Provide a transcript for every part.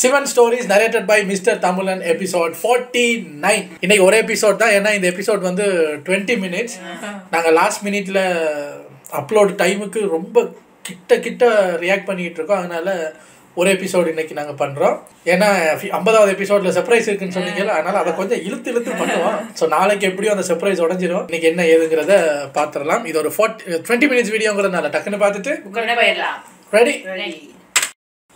Seven Stories narrated by Mr. Thamulan episode 49. இன்னைக்கு ஒரு episode தான், ஏன்னா இந்த எபிசோட் வந்து 20 minutes. நாங்கள் லாஸ்ட் மினிட்ல அப்லோட் டைமுக்கு ரொம்ப கிட்ட ரியாக்ட் பண்ணிக்கிட்டு இருக்கோம். அதனால ஒரு எபிசோடு இன்னைக்கு நாங்கள் பண்ணுறோம். ஏன்னா 50வது எபிசோடில் சர்ப்ரைஸ் இருக்குன்னு சொன்னீங்கல்ல, அதனால் அதை கொஞ்சம் இழுத்து பண்ணுவோம். ஸோ நாளைக்கு எப்படியும் அந்த சர்ப்ரைஸ் உடஞ்சிரும். இன்னைக்கு என்ன ஏதுங்கிறத பார்த்துடலாம். இது ஒரு 20 minutes வீடியோங்கிறதுனால டக்குன்னு பார்த்துட்டு ரெடி.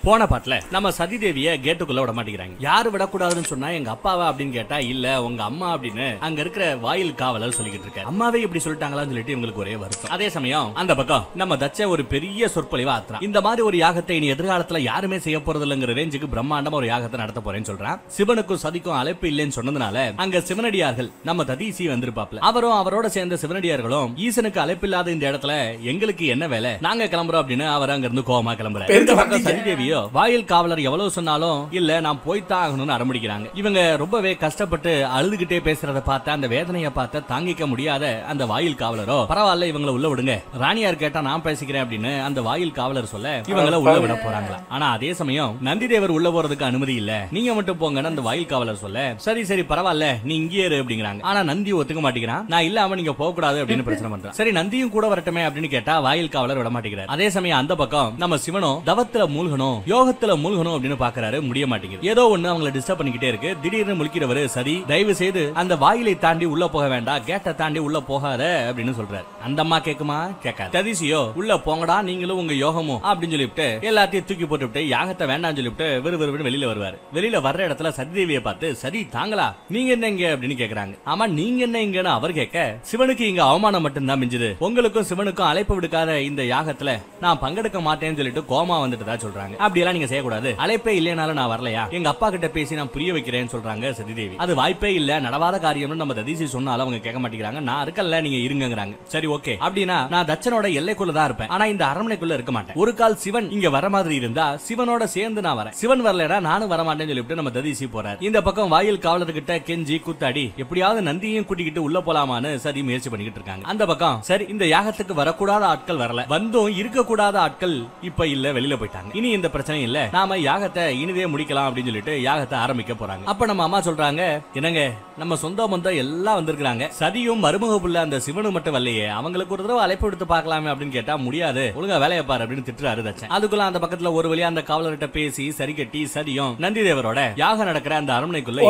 போன பாட்டுல நம்ம சதி தேவிய கேட்டுக்குள்ள விட மாட்டேங்கிறாங்க. யாரு விடக்கூடாதுன்னு சொன்னா எங்க அப்பாவா அப்படின்னு கேட்டா இல்ல உங்க அம்மா அப்படின்னு அங்க இருக்கிற வாயில் காவலர் சொல்லிக்கிட்டு இருக்க. அம்மாவே இப்படி சொல்லிட்டாங்களான்னு சொல்லிட்டு இவங்களுக்கு ஒரே வருத்தம். அதே சமயம் அந்த பக்கம் நம்ம தச்ச ஒரு பெரிய சொற்பொழிவா ஆத்துறான். இந்த மாதிரி ஒரு யாகத்தை இனி எதிர்காலத்துல யாருமே செய்ய போறது இல்லைங்கிற ரேஞ்சுக்கு பிரம்மாண்டமா ஒரு யாகத்தை நடத்த போறேன்னு சொல்றான். சிவனுக்கும் சதிக்கும் அழைப்பு இல்லைன்னு சொன்னதுனால அங்க சிவனடியார்கள் நம்ம ததீசி வந்திருப்பாப்ல. அவரும் அவரோட சேர்ந்த சிவனடியார்களும் ஈசனுக்கு அழைப்பு இல்லாத இந்த இடத்துல எங்களுக்கு என்ன வேலை, நாங்க கிளம்புறோம் அப்படின்னு அவர் அங்க இருந்து கோவமா கிளம்புறாரு. சதி தேவியோ வாயில் காவலர் எவ்வளவு சொன்னாலும் இல்ல நான் போய்தான் ஆகணும்னு அடம்பிடிக்கிறாங்க. இவங்க ரொம்பவே கஷ்டப்பட்டு அழுதுகிட்டே பேசுறத பார்த்து அந்த வேதனையை பார்த்து தாங்கிக்க முடியாத அந்த வாயில் காவலரோ பரவாயில்ல இவங்களை உள்ள விடுங்க, ராணியார் கேட்டா நான் பேசிக்கிறேன் அப்படின்னு அந்த வாயில் காவலர் சொல்ல இவங்களை உள்ள விட போறாங்களா. ஆனா அதே சமயம் நந்தி தேவர் உள்ள போறதுக்கு அனுமதி இல்ல, நீங்க மட்டும் போங்கன்னு அந்த வாயில் காவலர் சொல்ல சரி பரவாயில்ல நீ இங்கே இரு அப்படிங்கிறாங்க. ஆனா நந்தி ஒத்துக்க மாட்டேங்கிறான். நான் இல்லாம நீங்க போக கூடாது அப்படின்னு பிரச்சனை பண்றான். சரி நந்தியும் கூட வரட்டுமே அப்படின்னு கேட்டா வாயில் காவலர் விட மாட்டேங்கிறார். அதே சமயம் அந்த பக்கம் நம்ம சிவனோ தவத்துல மூழ்கணும் யோகத்துல மூழ்கணும் அப்படின்னு பாக்குறாரு, முடிய மாட்டேங்குது. ஏதோ ஒண்ணு அவங்களை டிஸ்டர்ப் பண்ணிக்கிட்டே இருக்கு. திடீர்னு முழிக்கிறவரு சதி தயவு செய்து அந்த வாயிலை தாண்டி உள்ள போக வேண்டாம், கேட்டை தாண்டி உள்ள போகாத அப்படின்னு சொல்றாரு. அந்த அம்மா கேக்குமா? கேட்காது. ததிசியோ உள்ள போங்கடா நீங்களும் உங்க யோகமும் அப்படின்னு சொல்லிவிட்டு எல்லாத்தையும் தூக்கி போட்டுவிட்டு யாகத்தை வேண்டாம்னு சொல்லிவிட்டு விறுவிறுன்னு வெளியில வருவாரு. வெளியில வர்ற இடத்துல சதிதேவியை பார்த்து சதி தாங்களா நீங்க என்ன இங்க அப்படின்னு கேக்குறாங்க. ஆமா நீங்க என்ன இங்கன்னு அவர் கேட்க சிவனுக்கு இங்க அவமானம் மட்டும்தான் மிஞ்சுது, உங்களுக்கும் சிவனுக்கும் அழைப்பு விடுக்காத இந்த யாகத்துல நான் பங்கெடுக்க மாட்டேன்னு சொல்லிட்டு கோமா வந்துட்டு சொல்றாங்க. அப்படியெல்லாம் நீங்க செய்யக்கூடாது, அழைப்பே இல்லைனாலும் நான் வரலையா, எங்க அப்பா கிட்ட பேசி நான் புரிய வைக்கிறேன்னு சொல்றாங்க சதிதேவி. அது வாய்ப்பே இல்ல, நடவாத காரியம்னு நம்ம ததிசி சொன்னாலும் அவங்க கேட்க மாட்டேங்கிறாங்க. நான் இருக்கல நீங்க இருங்கிறாங்க. சரி ஓகே அப்படின்னா நான் தச்சனோட எல்லைக்குள்ள தான் இருப்பேன், ஆனா இந்த அரண்மனைக்குள்ள இருக்க மாட்டேன். ஒரு கால் சிவன் இங்க வர மாதிரி இருந்தா சிவனோட சேர்ந்து நான் வரேன், சிவன் வரலடா நானும் வர மாட்டேன்னு சொல்லிட்டு நம்ம ததிசி போறாரு. இந்த பக்கம் வாயில் காவலர்கிட்ட கெஞ்சி குத்தாடி எப்படியாவது நந்தியையும் கூட்டிக்கிட்டு உள்ள போலாமான்னு சதி முயற்சி பண்ணிக்கிட்டு இருக்காங்க. அந்த பக்கம் சரி இந்த யாகத்துக்கு வரக்கூடாத ஆட்கள் வரல, வந்தும் இருக்கக்கூடாத ஆட்கள் இப்ப இல்ல வெளியில போயிட்டாங்க, இனி இந்த பிரச்சனை இல்ல, நாம யாகத்தை இனிதே முடிக்கலாம் அப்படின்னு சொல்லிட்டு யாகத்தை ஆரம்பிக்க போறாங்க. அப்ப நம்ம அம்மா சொல்றாங்க என்னங்க நம்ம சொந்த பந்தம் எல்லாம் வந்திருக்காங்க, சதியும் மருமக புள்ள அந்த சிவனு மட்டும் வரலையே, அவங்களுக்கு ஒரு தடவை அழைப்பு எடுத்து பார்க்கலாமே அப்படின்னு கேட்டா முடியாது, ஒழுங்கா வேலையை பாரு அப்படின்னு திட்டுறாரு தச்சன். அதுக்குள்ள அந்த பக்கத்துல ஒரு வழியா அந்த காவலர்கிட்ட பேசி சரி கட்டி சதியும் நந்தி தேவரோட யாகம் நடக்கிற அந்த அரண்மனைக்குள்ள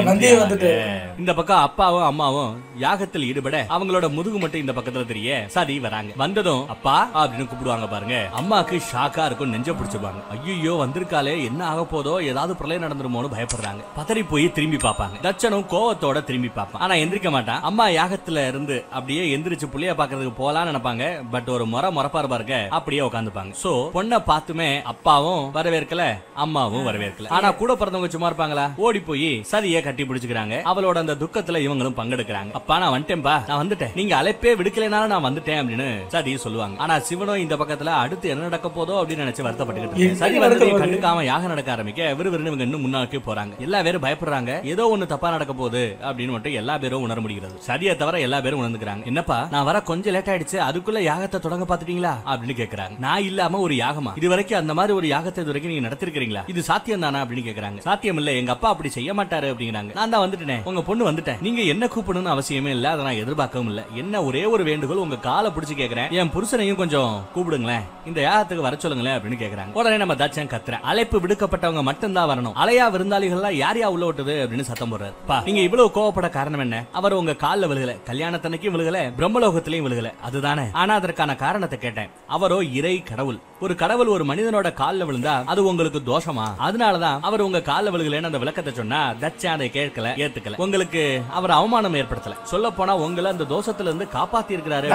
இந்த பக்கம் அப்பாவும் அம்மாவும் யாகத்தில் ஈடுபட அவங்களோட முதுகு மட்டும் இந்த பக்கத்துல தெரிய சதி வராங்க. வந்ததும் அப்பா அப்படின்னு கூப்பிடுவாங்க பாருங்க. அம்மாக்கு ஷாக்கா இருக்கும், நெஞ்ச பிடிச்சுப்பாங்க. ஐயோ வந்திருக்காலே என்ன ஆக போதோ, ஏதாவது பிரளயம் நடந்துருமோன்னு பயப்படுறாங்க. பதறி போய் திரும்பி பார்ப்பாங்க. தச்சனும் கோவத்தோட திரும்பி பார்ப்பான், ஆனா எந்திரிக்க மாட்டான். அம்மா யாகத்துல இருந்து அப்படியே எந்திரிச்சு புள்ளைய பாக்குறதுக்கு போலான்னு நினைப்பாங்க. பட் ஒரு முறப்பாரு பாருங்க அப்படியே உட்காந்துப்பாங்க. சோ பொண்ணை பார்த்துமே அப்பாவும் வரவேற்கல அம்மாவும் வரவேற்கல. ஆனா கூட பிறந்தவங்க சும்மா இருப்பாங்களா, ஓடி போய் சதியை கட்டி பிடிச்சுக்கிறாங்க. அவளோட அந்த துக்கத்துல இவங்களும் பங்கெடுக்கிறாங்க. அப்பா நான் வந்துட்டேன்பா, நான் வந்துட்டேன், நீங்க அழைப்பே விடுக்கலைனாலும் நான் வந்துட்டேன் அப்படின்னு சதி சொல்லுவாங்க. ஆனா சிவனும் இந்த பக்கத்துல அடுத்து என்ன நடக்க போதோ அப்படின்னு நினைச்சு வருத்தப்பட்டுக்கிட்டு சதி வந்து கண்டுக்காம யாகம் நடக்க ஆரம்பிக்க விறுவிறுன்னு இவங்க இன்னும் முன்னாக்கே போறாங்க. எல்லா பேரும் பயப்படுறாங்க, ஏதோ ஒண்ணு தப்பா நடக்க போகுது அப்படின்னு மட்டும் எல்லா பேரும் உணர முடிகிறது. சதியை தவிர எல்லா பேரும் உணர்ந்துக்கிறாங்க. என்னப்பா நான் வர கொஞ்சம் லேட் ஆயிடுச்சு, அதுக்குள்ள யாகத்தை தொடங்க பாத்துட்டீங்களா அப்படின்னு கேக்குறாங்க. நான் இல்லாம ஒரு யாகமா, இது வரைக்கும் அந்த மாதிரி ஒரு யாகத்தை இது வரைக்கும் நீங்க நடத்திருக்கீங்களா, இது சாத்தியம் தானா அப்படின்னு கேக்குறாங்க. சாத்தியம் இல்ல, எங்க அப்பா அப்படி செய்ய மாட்டாரு அப்படிங்கிறாங்க. நான் தான் வந்துட்டேன், உங்க பொண்ணு வந்துட்டேன், நீங்க என்ன கூப்பிடணும்னு அவசியமே இல்ல, அதை நான் எதிர்பார்க்கவும் இல்ல. என்ன ஒரே ஒரு வேண்டுகோள், உங்க காலை பிடிச்சு கேக்குறேன், என் புருஷனையும் கொஞ்சம் கூப்பிடுங்களேன், இந்த யாகத்துக்கு வர சொல்லுங்களேன் அப்படின்னு கேக்குறாங்க. உடனே நம்ம தச்சன் கத்துறேன், அழைப்பு விடுக்கப்பட்டவங்க மட்டும்தான் வரணும், அலையா விருந்தாளிகள் யார் யா உள்ள விட்டது அப்படின்னு சத்தம் போடுறாரு. நீங்க இவ்வளவு கோவப்பட காரணம் என்ன, அவர் உங்க கால்ல விழுகல, கல்யாணத்தன்னைக்கும் விழுகல, பிரம்மலோகத்திலையும் விழுகல, அதுதானே. ஆனா அதற்கான காரணத்தை கேட்டேன். அவரோ இறை கடவுள், ஒரு கடவுள் ஒரு மனிதனோட கால்ல விழுந்தா அது உங்களுக்கு தோஷமா, அதனாலதான் அவர் உங்க கால்ல விழுகலன்னு அந்த விளக்கத்தை சொன்னா தச்சன் அதை கேட்கல, ஏத்துக்கல. உங்களுக்கு அவர் அவமானம் ஏற்படுத்தல, சொல்ல போனா உங்களை அந்த தோஷத்துல இருந்து காப்பாத்தி இருக்கிறாரு.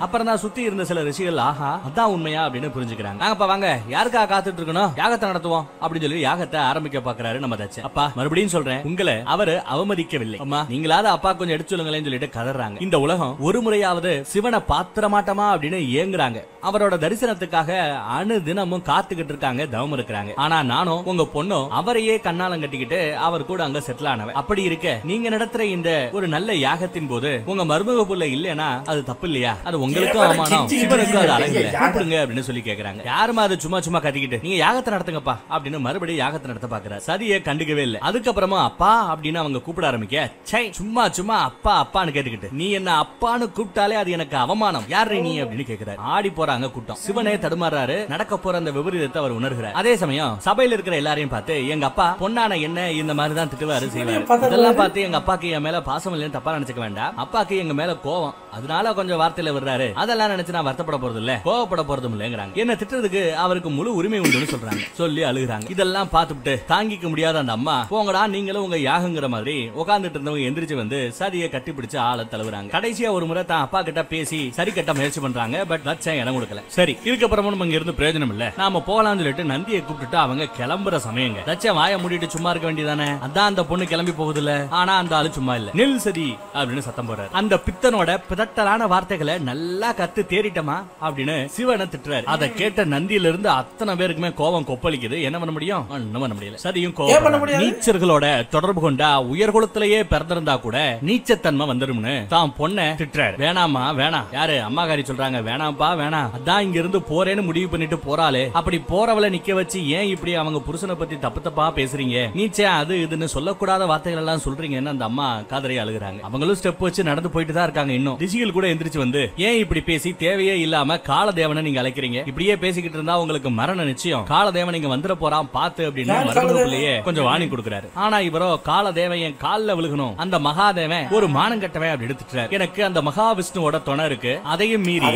அப்புறம் தான் சுத்தி இருந்த சில ரிஷிகள் ஆஹா அதான் உண்மையா அப்படின்னு புரிஞ்சுக்கிறாங்க. நாங்கப்பா வாங்க யாருக்காக காத்துட்டு இருக்கணும், யாகத்தை நடத்துவோம் அப்படின்னு சொல்லி யாகத்தை ஆரம்பிக்க பாக்குறாரு நம்ம தச்சன். அப்பா மறுபடியும் சொல்றேன், உங்களை அவரு அவமதிக்கவில்லை, அம்மா நீங்களாவது அப்பா கொஞ்சம் எடுத்து சொல்லுங்களேன்னு சொல்லிட்டு கதறாங்க. இந்த உலகம் ஒரு முறையாவது சிவனை பாத்திர மாட்டோமா அப்படின்னு ஏங்குறாங்க. அவரோட தரிசனத்தை கல்யாணத்துக்காக அணு தினமும் காத்துக்கிட்டு இருக்காங்க, தவம் இருக்கிறாங்க. ஆனா நானும் உங்க பொண்ணும் அவரையே கண்ணாலம் கட்டிக்கிட்டு அவர் கூட அங்க செட்டில் ஆனவன். அப்படி இருக்க நீங்க நடத்துற இந்த ஒரு நல்ல யாகத்தின் போது உங்க மருமக புள்ள இல்லையா அது தப்பு இல்லையா? அது உங்களுக்கும் அவமானம், சிவனுக்கும் அது அழகு இல்ல, கூப்பிடுங்க அப்படின்னு சொல்லி கேக்குறாங்க. யாருமா அது சும்மா சும்மா கத்திக்கிட்டு நீங்க யாகத்தை நடத்துங்கப்பா அப்படின்னு மறுபடியும் யாகத்தை நடத்த பாக்குறாரு. சதியை கண்டுக்கவே இல்லை. அதுக்கப்புறமா அப்பா அப்படின்னு அவங்க கூப்பிட ஆரம்பிக்க, சை சும்மா சும்மா அப்பா அப்பான்னு கேட்டுக்கிட்டு நீ என்ன அப்பான்னு கூப்பிட்டாலே அது எனக்கு அவமானம், யாரு நீ அப்படின்னு கேக்குறாரு. ஆடி போறாங்க கூட்டம். சிவனே தடுமாறாரு. நடக்க போற அந்த விபரீதத்தை அவர் உணர்கிறார். அதே சமயம் சபையில இருக்கிற எல்லாரையும் பார்த்து எங்க அப்பா பொண்ணான என்ன இந்த மாதிரி தான் திட்டுவாரு செய்வாரு. இதெல்லாம் பார்த்து எங்க அப்பாக்கு என் மேல பாசம் இல்லைன்னு தப்பா நினைச்சுக்க வேண்டாம். அப்பாக்கு எங்க மேல கோவம், அதனால கொஞ்சம் வார்த்தையில விடுறாரு. அதெல்லாம் நினைச்சு நான் வருத்தப்பட போறது இல்ல, கோவப்பட போறதும் இல்லைங்கிறாங்க. என்ன திட்டுறதுக்கு அவருக்கு முழு உரிமை உண்டுன்னு சொல்றாங்க. சொல்லி அழுகுறாங்க. இதெல்லாம் பார்த்துட்டு தாங்கிக்க முடியாத அந்த அம்மா போங்கடா நீங்களும் உங்க யாகங்கிற மாதிரி உட்கார்ந்துட்டு இருந்தவங்க எந்திரிச்சு வந்து சதியை கட்டி பிடிச்சு ஆள தழுவுறாங்க. கடைசியா ஒரு முறை தான் அப்பா கிட்ட பேசி சரி கட்ட முயற்சி பண்றாங்க. பட் லட்சம் இடம் கொடுக்கல. சரி இதுக்கப்புறமும் நம்ம இங்க இருந்து பிரயோஜனம் இல்ல, நாம போகலாம்னு சொல்லிட்டு நந்தியை கூப்பிட்டுட்டு அவங்க கிளம்புற சமயங்க லட்சம் வாய மூடிட்டு சும்மா இருக்க வேண்டியதானே. அதான் அந்த பொண்ணு கிளம்பி போகுது இல்ல. ஆனா அந்த ஆளு சும்மா இல்ல. நில் சதி அப்படின்னு சத்தம் போடுறாரு. அந்த பித்தனோட பிதட்டலான வார்த்தைகளை நல்லா கத்து தேறிட்டமா அப்படின்னு சிவனை திட்டுறாரு. அதை கேட்ட நந்தியில இருந்து அத்தனை பேருக்குமே கோபம் கொப்பளிக்குது. என்ன பண்ண முடியும்? ஒண்ணும் பண்ண முடியல. சதியும் கோபம். நீச்சர்களோட தொடர்பு கொண்டா உயர்குலத்திலேயே பிறந்திருந்தா கூட நீச்சத்தன்மை வந்துரும்னு தான் பொண்ணை திட்டுறாரு. வேணாமா வேணாம், யாரு அம்மாகாரி சொல்றாங்க வேணாம்பா வேணாம், அதான் இங்க இருந்து போறேன்னு முடிவு பண்ணிட்டு போறாளே, அப்படி போறவளை நிக்க வச்சு ஏன் இப்படி அவங்க புருஷனை பத்தி தப்பு தப்பா பேசுறீங்க, நீச்சே அது இதுன்னு சொல்லக்கூடாத வார்த்தைகள் எல்லாம் சொல்றீங்கன்னு அந்த அம்மா காதரை அழுகுறாங்க. அவங்களும் ஸ்டெப் வச்சு நடந்து போயிட்டு தான் இருக்காங்க. இன்னும் ரிஷிகள் கூட எந்திரிச்சு வந்து ஏன் இப்படி பேசி தேவையே இல்லாம காலதேவனை நீங்க அழைக்கிறீங்க, இப்படியே பேசிக்கிட்டு இருந்தா உங்களுக்கு மரண நிச்சயம், காலதேவன் இங்க வந்துட போறான் பாத்து அப்படின்னு மருமகளையே கொஞ்சம் வாணி கொடுக்குறாரு. ஆனா இவரோ காலதேவன் என் கால்ல விழுகணும், அந்த மகாதேவன் ஒரு மானம் கட்டவன் அப்படி எடுத்துட்டாரு, எனக்கு அந்த மகாவிஷ்ணுவோட துணை இருக்கு, அதையும் மீறி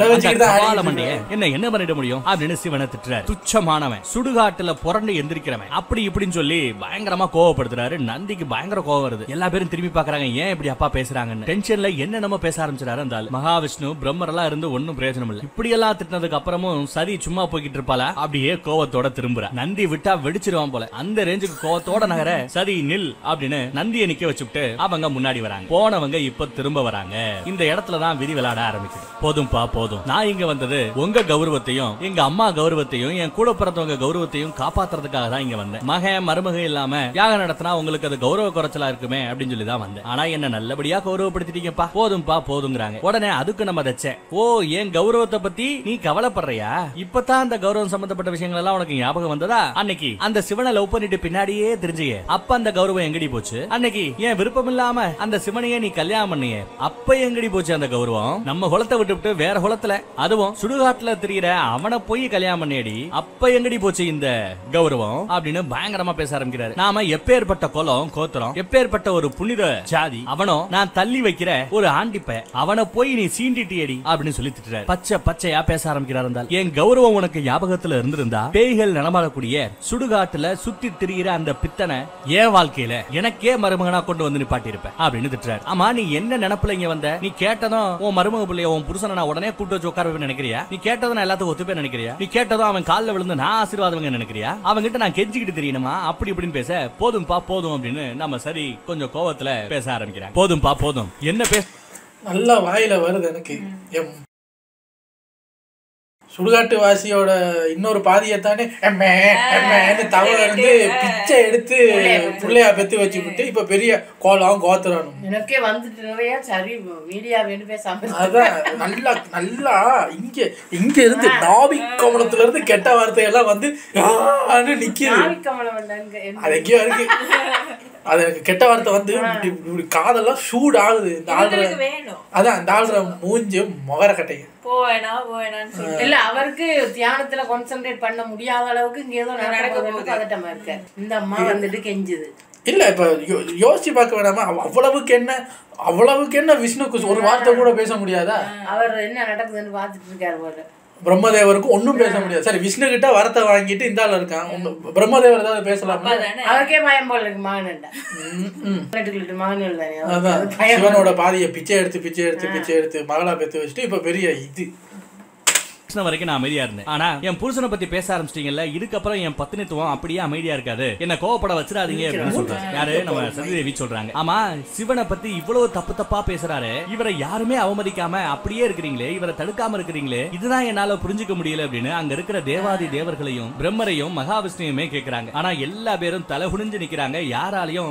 என்ன பண்ணிட முடியும் அப்படின்னு சிவனை திட்டுறாரு. துச்சமானவன், சுடுகாட்டுல புரண்டு எந்திரிக்கிறவன், அப்படி இப்படின்னு சொல்லி பயங்கரமா கோவப்படுத்துறாரு. நந்திக்கு பயங்கர கோவம் வருது. எல்லா பேரும் திரும்பி பாக்குறாங்க, ஏன் இப்படி அப்பா பேசுறாங்கன்னு. டென்ஷன்ல என்ன நம்ம பேச ஆரம்பிச்சாரு. அந்த மகாவிஷ்ணு பிரம்மர் எல்லாம் இருந்து ஒன்னும் பிரயோஜனம் இல்ல. இப்படி எல்லாம் திட்டினதுக்கு அப்புறமும் சரி சும்மா போய்கிட்டு இருப்பாளா, அப்படியே கோவத்தோட திரும்புற. நந்தி விட்டா வெடிச்சிருவான் போல. அந்த ரேஞ்சுக்கு கோவத்தோட நகர சரி நில் அப்படின்னு நந்தியை நிக்க வச்சுட்டு அவங்க முன்னாடி வராங்க. போனவங்க இப்ப திரும்ப வராங்க. இந்த இடத்துல தான் விதி விளையாட ஆரம்பிக்குது. போதும்பா போதும், நான் இங்க வந்தது உங்க கௌரவத்தையும் எங்க அம்மா கௌரவத்தையும் என் கூட பிறந்தவங்க கௌரவத்தையும் காப்பாத்துறதுக்காக தான் இங்க வந்தேன். மகன் மருமக இல்லாம யாகம் நடத்தினா உங்களுக்கு அது கௌரவ குறைச்சலா இருக்குமே அப்படின்னு சொல்லி தான் வந்தேன். ஆனா என்ன நல்லபடியா கௌரவப்படுத்திட்டீங்கப்பா, போதும்பா போதுங்கிறாங்க. உடனே அதுக்கு நம்ம தச்சேன், ஓ என் கௌரவத்தை பத்தி நீ கவலைப்படுறியா, இப்பதான் அந்த கௌரவம் சம்பந்தப்பட்ட விஷயங்கள் எல்லாம் உனக்கு ஞாபகம் வந்ததா, அன்னைக்கு அந்த சிவனை லவ் பண்ணிட்டு பின்னாடியே தெரிஞ்சிய அப்ப அந்த கௌரவம் எங்கடி போச்சு, அன்னைக்கு ஏன் விருப்பம் இல்லாம அந்த சிவனையே நீ கல்யாணம் பண்ணிய அப்ப எங்கடி போச்சு அந்த கௌரவம், நம்ம குலத்தை விட்டு வேற குலத்துல அதுவும் சுடுகாட்டுல தெரியற அவனை போய் கல்யாணம் பண்ணியடி அப்ப எங்கடி போச்சு இந்த கௌரவம் அப்படின்னு பயங்கரமா பேச ஆரம்பிக்கிறாரு. நாம எப்பேற்பட்ட குலம் கோத்திரம், எப்பேற்பட்ட ஒரு புனித ஜாதி, அவனோ நான் தள்ளி வைக்கிற ஒரு ஆண்டிப்ப, அவனை போய் நீ சீண்டிட்டியடி அப்படின்னு சொல்லி திட்டுறாரு. பச்சை பச்சையா பேச ஆரம்பிக்கிறார். என் கௌரவம் உனக்கு ஞாபகத்துல இருந்திருந்தா பேய்கள் நடமாடக்கூடிய சுடுகாட்டுல சுத்தி திரிகிற அந்த பித்தனை என் வாழ்க்கையில எனக்கே மருமகனா கொண்டு வந்து நிப்பாட்டி இருப்பேன் அப்படின்னு திட்டுறாரு. ஆமா நீ என்ன நினைப்புல இங்க வந்த, நீ கேட்டதும் உன் மருமக பிள்ளைய உன் புருஷனை நான் உடனே கூட்டு வச்சு உட்கார வைப்பேன் நினைக்கிறியா, நீ கேட்டதும் நான் எல்லாத்துக்கும் ஒத்துப்பே நினைக்கிறியா, நீ கேட்டதும் அவன் காலில் விழுந்து நான் ஆசீர்வாதம் நினைக்கிறியா, அவங்கிட்ட நான் கெஞ்சிக்கிட்டு தெரியணுமா அப்படி இப்படின்னு பேச, போதும்பா போதும் அப்படின்னு நம்ம சரி கொஞ்சம் கோவத்துல பேச ஆரம்பிக்கிறேன். போதும்பா போதும் என்ன பேச நல்லா வாயில வருது எனக்கு. சுடுகாட்டு வாசியோட இன்னொரு பாதியத்தானே தவறு வந்து பிச்சை எடுத்து பிள்ளையா பெத்து வச்சுக்கிட்டு இப்ப பெரிய கோலம் கோத்துறானும் எனக்கே வந்துட்டு நிறைய சரி மீடியா வேணும் பேசாம. அதான் நல்லா நல்லா இங்க இருந்து நாவி கமலத்துல இருந்து கெட்ட வார்த்தையெல்லாம் வந்து நிக்குது. அது எங்கேயோ இருக்கு. அது எனக்கு கெட்ட வார்த்தை வந்து இப்படி காதெல்லாம் சூட் ஆகுது. இந்த ஆள்ற அதான் இந்த ஆள்ற மூஞ்சி முகர கட்டைங்க இல்ல அவருக்கு தியானத்துல கான்சென்ட்ரேட் பண்ண முடியாத அளவுக்கு இங்க ஏதோ நடக்க பதட்டமா இருக்கு. இந்த அம்மா வந்துட்டு கெஞ்சுது. இல்ல இப்ப யோசிச்சு பார்க்க வேணாமா, அவ்வளவுக்கு என்ன விஷ்ணுக்கு ஒரு வார்த்தை கூட பேச முடியாதா? அவர் என்ன நடக்குதுன்னு பாத்துட்டு இருக்காரு போல. பிரம்மதேவருக்கு ஒன்னும் பேச முடியாது. சரி விஷ்ணு கிட்ட வரத்தை வாங்கிட்டு இந்த ஆள் இருக்கான், பிரம்மதேவர் ஏதாவது பேசலாம். அவருக்கே பயம் போல இருக்கு. மகன் சிவனோட பாதியை பிச்சை எடுத்து மகளா பெத்து வச்சுட்டு இப்ப பெரிய இது வரைக்கும் நான் அமைதியா இருந்தேன். ஆனா என் புருஷனை பத்தி பேச ஆரம்பிச்சிட்டீங்கல்ல, இதுக்கப்புறம் என் பத்தினித்துவம் அப்படியே அமைதியா இருக்காது, என்ன கோவப்பட வச்சிடாதீங்க அப்படின்னு சொல்றாங்க. யாரு? நம்ம சதிதேவி சொல்றாங்க. ஆமா, சிவனை பத்தி இவ்வளவு தப்பு தப்பா பேசுறாரு, இவரை யாருமே அவமதிக்காம அப்படியே இருக்கிறீங்களே, இவரை தடுக்காம இருக்கிறீங்களே, இதுதான் என்னால புரிஞ்சுக்க முடியல அப்படின்னு அங்க இருக்கிற தேவாதி தேவர்களையும் பிரம்மரையும் மகாவிஷ்ணுவுமே கேக்குறாங்க. ஆனா எல்லா பேரும் தலை குனிஞ்சு நிக்கிறாங்க. யாராலையும்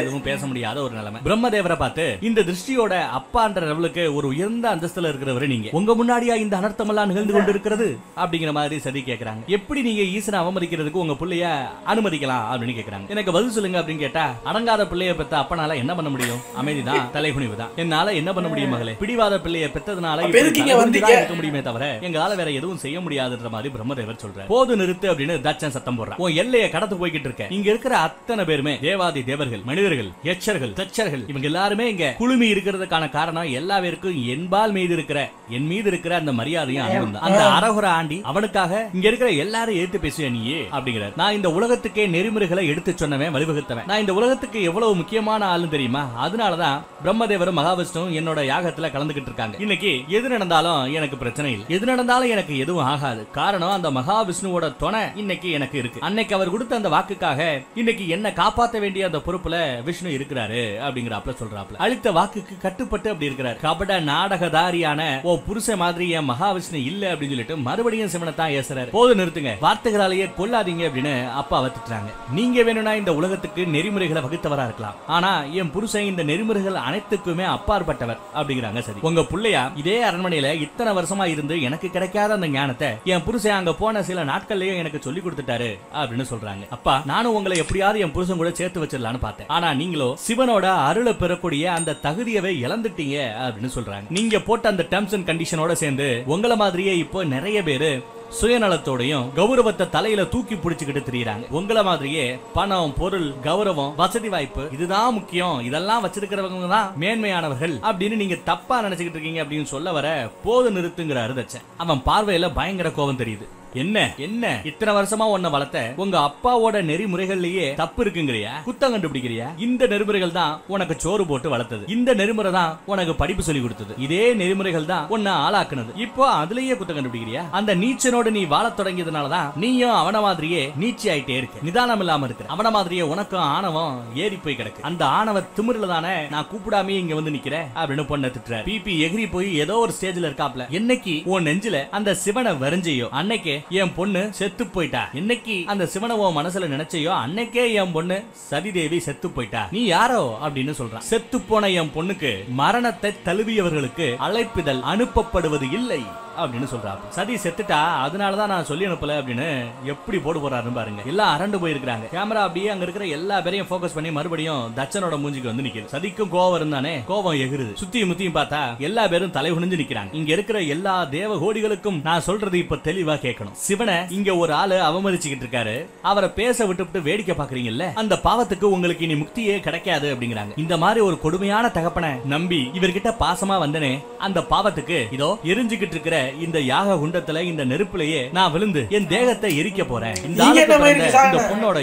எதுவும் பேச முடியாத ஒரு நிலைமை. பிரம்மதேவரை பார்த்து, இந்த திருஷ்டியோட அப்பான்ற லெவலுக்கு ஒரு உயர்ந்த அந்தஸ்துல இருக்கிறவரு நீங்க, உங்க முன்னாடியா இந்த அனர்த்தம் எல்லாம் நிகழ்ந்து கொண்டிருக்கிறது அப்படிங்கிற மாதிரி சதி கேக்குறாங்க. எப்படி நீங்க ஈசனை அவமதிக்கிறதுக்கு உங்க பிள்ளைய அனுமதிக்கலாம் அப்படின்னு கேக்குறாங்க. எனக்கு பதில் சொல்லுங்க அப்படின்னு கேட்டா, அடங்காத பிள்ளைய பெத்த அப்பனால என்ன பண்ண முடியும்? அமைதிதான், தலைகுனிவு தான். என்னால என்ன பண்ண முடியும் மகளே? பிடிவாத பிள்ளைய பெத்ததுனால இருக்க முடியுமே தவிர எங்களால வேற எதுவும் செய்ய முடியாதுன்ற மாதிரி பிரம்மதேவர் சொல்றாரு. போது நிறுத்து அப்படின்னு தட்சன் சத்தம் போடுறான். உன் எல்லையை கடந்து போய்கிட்டு இருக்க. இங்க இருக்கிற அத்தனை பேருமே தேவாதி தேவர்கள், மனிதர்கள், யட்சர்கள், தச்சர்கள், இவங்க எல்லாருமே இங்க குழுமி இருக்கிறதுக்கான காரணம் எல்லா பேருக்கும் என்பால் மீது இருக்கிற, என் மீது இருக்கிற அந்த மரியாதையும் அன்பும் தான். அந்த அரகுர ஆண்டி அவனுக்காக இங்க இருக்கிற எல்லாரும் ஏத்து பேசுய நீயே அப்படிங்கிறார். நான் இந்த உலகத்துக்கே நெறிமுறைகளை எடுத்து சொன்னவன், வழிவகுத்தவன். நான் இந்த உலகத்துக்கு எவ்வளவு முக்கியமான ஆளு தெரியுமா? அதனாலதான் பிரம்மதேவரும் மகாவிஷ்ணுவும் என்னோட யாகத்துல கலந்துகிட்டு இருக்காங்க. இன்னைக்கு எது நடந்தாலும் எனக்கு பிரச்சனை இல்லை, எது நடந்தாலும் எனக்கு எதுவும் ஆகாது. காரணம் அந்த மகாவிஷ்ணுவோட துணை இன்னைக்கு எனக்கு இருக்கு. அன்னைக்கு அவர் கொடுத்த அந்த வாக்குக்காக இன்னைக்கு என்ன காப்பாற்ற வேண்டிய அந்த பொறுப்புல விஷ்ணு இருக்கிறாரு அப்படிங்கிறாப்ல சொல்றாப்ல. அளித்த வாக்குக்கு கட்டுப்பட்டு அப்படி இருக்கிறார். கபட நாடகதாரியான ஓ புருஷ மாதிரி என் மகாவிஷ்ணு இல்ல அப்படின்னு சொல்லிட்டு மறுபடியும் சிவனை தான் ஏசுறாரு. போது நிறுத்துங்க, வார்த்தைகளாலேயே கொல்லாதீங்க அப்படின்னு அப்பாவை திட்டுறாங்க. நீங்க வேணும்னா இந்த உலகத்துக்கு நெறிமுறைகளை வகுத்தவரா இருக்கலாம், ஆனா என் புருஷன் இந்த நெறிமுறைகள் அனைத்துக்குமே அப்பாற்பட்டவர் அப்படிங்கிறாங்க. சரி, உங்க புள்ளையா இதே அரண்மனையில இத்தனை வருஷமா இருந்து எனக்கு கிடைக்காத அந்த ஞானத்தை என் புருஷன் அங்க போன சில நாட்கள்லயே எனக்கு சொல்லி கொடுத்துட்டாரு அப்படின்னு சொல்றாங்க. அப்பா, நானும் உங்களை எப்படியாவது என் புருஷன் கூட சேர்த்து வச்சிடலான்னு பார்த்தேன். ஆனா நீங்களோ சிவனோட அருளை பெறக்கூடிய அந்த தகுதியவே இழந்துட்டீங்க அப்படின்னு சொல்றாங்க. நீங்க போட்ட அந்த டெர்ம்ஸ் அண்ட் கண்டிஷனோட சேர்ந்து உங்களை மாதிரியே இப்போ நிறைய பேரு சுயநலத்தோடையும் கௌரவத்தை தலையில தூக்கி பிடிச்சுக்கிட்டு திரியறாங்க. உங்கள மாதிரியே பணம், பொருள், கௌரவம், வசதி வாய்ப்பு இதுதான் முக்கியம், இதெல்லாம் வச்சிருக்கிறவங்க தான் மேன்மையானவர்கள் அப்படின்னு நீங்க தப்பா நினைச்சுக்கிட்டு இருக்கீங்க அப்படின்னு சொல்ல வர போது நிறுத்துங்கிறாரு தச்சன். அவன் பார்வையில பயங்கர கோபம் தெரியுது. என்ன என்ன இத்தனை வருஷமா உன்னை வளர்த்த உங்க அப்பாவோட நெறிமுறைகள்லயே தப்பு இருக்குங்கிறியா? குத்தம் கண்டுபிடிக்கிறியா? இந்த நெறிமுறைகள் தான் உனக்கு சோறு போட்டு வளர்த்தது, இந்த நெறிமுறை தான் உனக்கு படிப்பு சொல்லி கொடுத்தது, இதே நெறிமுறைகள் தான் உன்னை ஆளாக்குனது. இப்போ அதுலயே குத்தம் கண்டுபிடிக்கிறியா? அந்த நீச்சனோட நீ வாழ தொடங்கியதுனாலதான் நீயும் அவன மாதிரியே நீச்சி ஆயிட்டே இருக்க, நிதானம் இல்லாம இருக்கு. அவன மாதிரியே உனக்கும் ஆணவம் ஏறி போய் கிடக்கு. அந்த ஆணவ திமிரில தானே நான் கூப்பிடாமே இங்க வந்து நிக்கிறேன் அப்படின்னு பொண்ணை திட்டுற. பிபி எகிரி போய் ஏதோ ஒரு ஸ்டேஜ்ல இருக்காப்ல. என்னைக்கு உன் நெஞ்சில அந்த சிவனை வரைஞ்சையோ அன்னைக்கே என் பொண்ணு செத்து போயிட்டா. இன்னைக்கு அந்த சிவனை உன் மனசுல நினைச்சையோ அன்னைக்கே என் பொண்ணு சதிதேவி செத்து போயிட்டா. நீ யாரோ அப்படின்னு சொல்றான். செத்து போன என் பொண்ணுக்கு மரணத்தை தழுவியவர்களுக்கு அழைப்பிதழ் அனுப்பப்படுவது இல்லை அப்படின்னு சொல்றாரு. சதி செத்துட்டா, அதனாலதான் நான் சொல்லி அனுப்பல அப்படின்னு எப்படி போடு போறாருன்னு பாருங்க. எல்லாம் அரண்டு போயிருக்காங்க. கேமரா அப்படியே அங்க இருக்கிற எல்லா பேரையும் போக்கஸ் பண்ணி மறுபடியும் தச்சனோட மூஞ்சிக்கு வந்து நிக்குது. சதிக்கும் கோவம் இருந்தானே, கோவம் எகிருது. சுத்தியும் முத்தியும் பார்த்தா எல்லா பேரும் தலை குனிஞ்சு நிக்கிறாங்க. இங்க இருக்கிற எல்லா தேவ கோடிகளுக்கும் நான் சொல்றது இப்ப தெளிவா கேட்கணும். சிவனை இங்க ஒரு ஆளு அவமதிச்சுக்கிட்டு இருக்காரு, அவரை பேச விட்டு வேடிக்கை பாக்குறீங்கல்ல, அந்த பாவத்துக்கு உங்களுக்கு இனி முக்தியே கிடைக்காது அப்படிங்கிறாங்க. இந்த மாதிரி ஒரு கொடுமையான தகப்பனை நம்பி இவர்கிட்ட பாசமா வந்தனே, அந்த பாவத்துக்கு இதோ எரிஞ்சுக்கிட்டு இருக்கிற இந்த யாக குண்டத்துல இந்த நெருப்புலயே நான் விழுந்து என் தேகத்தை எரிக்க போறேன். இந்த பொண்ணோட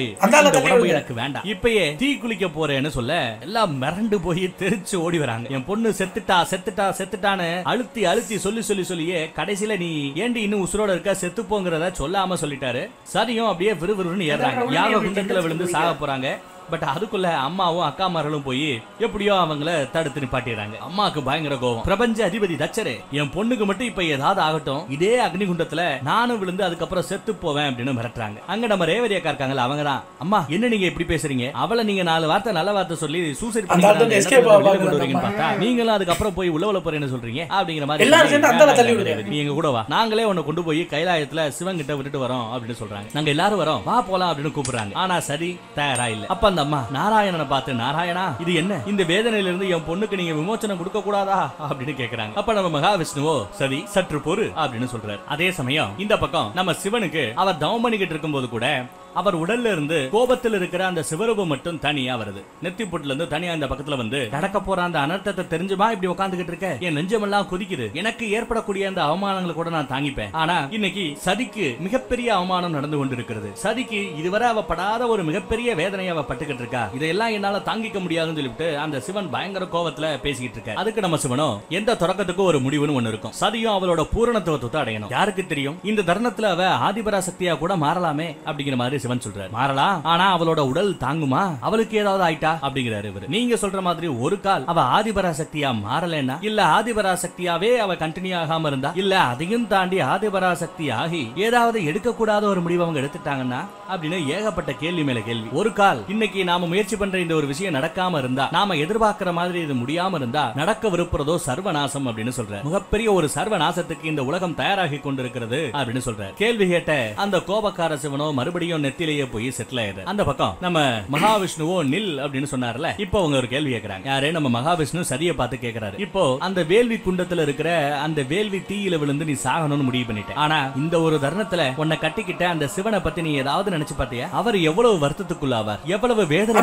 உடம்பு எனக்கு வேண்டாம், இப்பயே தீ குளிக்க போறேன்னு சொல்ல எல்லாம் மிரண்டு போய் தெரிச்சு ஓடி வராங்க. என் பொண்ணு செத்துட்டா செத்துட்டா செத்துட்டான்னு அழுத்தி அழுத்தி சொல்லி சொல்லி சொல்லியே கடைசியில நீ ஏண்டி இன்னும் உசுரோட இருக்க, செத்து போங்கிறத சொல்லாம சொல்லிட்டாரு. சரியும் அப்படியே விறுவிறுன்னு ஏறாங்க. யாக குண்டத்துல விழுந்து சாக போறாங்க. பட் அதுக்குள்ள அம்மாவும் அக்காமார்களும் போய் எப்படியோ அவங்கள தடுத்து நிப்பாட்டிடுறாங்க. அம்மாவுக்கு பயங்கர கோவம். பிரபஞ்ச அதிபதி தச்சரே, என் பொண்ணுக்கு மட்டும் இப்ப ஏதாவது ஆகட்டும், இதே அக்னிகுண்டத்துல நானும் விழுந்து அதுக்கப்புறம் செத்து போவேன் அப்படின்னு மிரட்டுறாங்க. அங்க நம்ம ரேவதி அக்கா இருக்காங்கல்ல, அவங்க தான், அம்மா என்ன நீங்க இப்படி பேசுறீங்க, அவளை நீங்க 4 வார்த்தை நல்ல வார்த்தை சொல்லி சூசைட் பண்ணிக்கிறீங்கன்னு பார்த்தா நீங்களும் அதுக்கப்புறம் போய் உள்ள போறேன்னு சொல்றீங்க அப்படிங்கிற மாதிரி. நீங்க கூட வா, நாங்களே உன்னை கொண்டு போய் கைலாயத்துல சிவன் கிட்ட விட்டுட்டு வரோம் அப்படின்னு சொல்றாங்க. நாங்க எல்லாரும் வரோம், வா போலாம் அப்படின்னு கூப்பிடுறாங்க. ஆனா சரி தயாரா இல்ல. அப்ப அந்த அம்மா நாராயணனை பார்த்து, நாராயணா இது என்ன, இந்த வேதனையில இருந்து என் பொண்ணுக்கு நீங்க விமோச்சனம் கொடுக்க கூடாதா அப்படின்னு கேக்குறாங்க. அப்ப நம்ம மகாவிஷ்ணுவோ சரி சற்று பொறு அப்படின்னு சொல்றாரு. அதே சமயம் இந்த பக்கம் நம்ம சிவனுக்கு அவர் தவம் பண்ணிக்கிட்டு இருக்கும்போது கூட அவர் உடல்ல இருந்து கோபத்தில் இருக்கிற அந்த சிவரூபம் மட்டும் தனியா வருது. நெத்தி பொட்டுல இருந்து தனியா இந்த பக்கத்துல வந்து நடக்க போற அந்த அனர்த்தத்தை தெரிஞ்சுமா இப்படி உட்காந்துக்கிட்டு இருக்க? என் நெஞ்சமெல்லாம் கொதிக்குது. எனக்கு ஏற்படக்கூடிய அந்த அவமானங்களை கூட நான் தாங்கிப்பேன். ஆனா இன்னைக்கு சதிக்கு மிகப்பெரிய அவமானம் நடந்து கொண்டிருக்கிறது. சதிக்கு இதுவரை அவ படாத ஒரு மிகப்பெரிய வேதனையை அவ பட்டுக்கிட்டு இருக்கா. இதெல்லாம் என்னால தாங்கிக்க முடியாதுன்னு சொல்லிட்டு அந்த சிவன் பயங்கர கோபத்துல பேசிக்கிட்டு இருக்க. அதுக்கு நம்ம சிவனும் எந்த தொடக்கத்துக்கு ஒரு முடிவுன்னு ஒண்ணு இருக்கும். சதியும் அவளோட பூரணத்துவத்தை அடையணும். யாருக்கு தெரியும், இந்த தருணத்துல அவ ஆதிபராசக்தியா கூட மாறலாமே அப்படிங்கிற மாதிரி சிவன் சொல்றாரு. மாறலாம், ஆனா அவளோட உடல் தாங்குமா? அவளுக்கு ஏதாவது ஆயிட்டா அப்படிங்கிறாரு இவரு. நீங்க சொல்ற மாதிரி ஒரு கால் அவ ஆதிபராசக்தியா மாறலன்னா, இல்ல ஆதிபராசக்தியாவே அவ கண்டினியூ ஆகாம இருந்தா, இல்ல அதையும் தாண்டி ஆதிபராசக்தி ஆகி ஏதாவது எடுக்கக்கூடாத ஒரு முடிவு அவங்க எடுத்துட்டாங்கன்னா அப்படின்னு ஏகப்பட்ட கேள்வி மேல கேள்வி. ஒரு கால் இன்னைக்கு நாம முயற்சி பண்ற இந்த ஒரு விஷயம் நடக்காம இருந்தா, நாம எதிர்பார்க்கிற மாதிரி இது முடியாம இருந்தா நடக்கவிருப்பதோ சர்வநாசம் அப்படின்னு சொல்ற. மிகப்பெரிய ஒரு சர்வநாசத்துக்கு இந்த உலகம் தயாராகி கொண்டிருக்கிறது அப்படின்னு சொல்ற. கேள்வி கேட்ட அந்த கோபக்கார சிவனோ மறுபடியும் நெத்திலேயே போய் செட்டில் ஆயிடுற. அந்த பக்கம் நம்ம மகாவிஷ்ணுவோ நில் அப்படின்னு சொன்னார்ல. இப்போ அவங்க ஒரு கேள்வி கேட்கறாங்க. யாரு? நம்ம மகாவிஷ்ணு சதியை பார்த்து கேட்கிறாரு. இப்போ அந்த வேள்வி குண்டத்துல இருக்கிற அந்த வேள்வி தீயில விழுந்து நீ சாகணும்னு முடிவு பண்ணிட்ட. ஆனா இந்த ஒரு தருணத்துல உன்னை கட்டிக்கிட்ட அந்த சிவனை பத்தி நீ ஏதாவது நினைச்சு பார்த்தியா? அவர் எவ்வளவு வருத்தத்துக்குள்ளாவார், எவ்வளவு வேதனை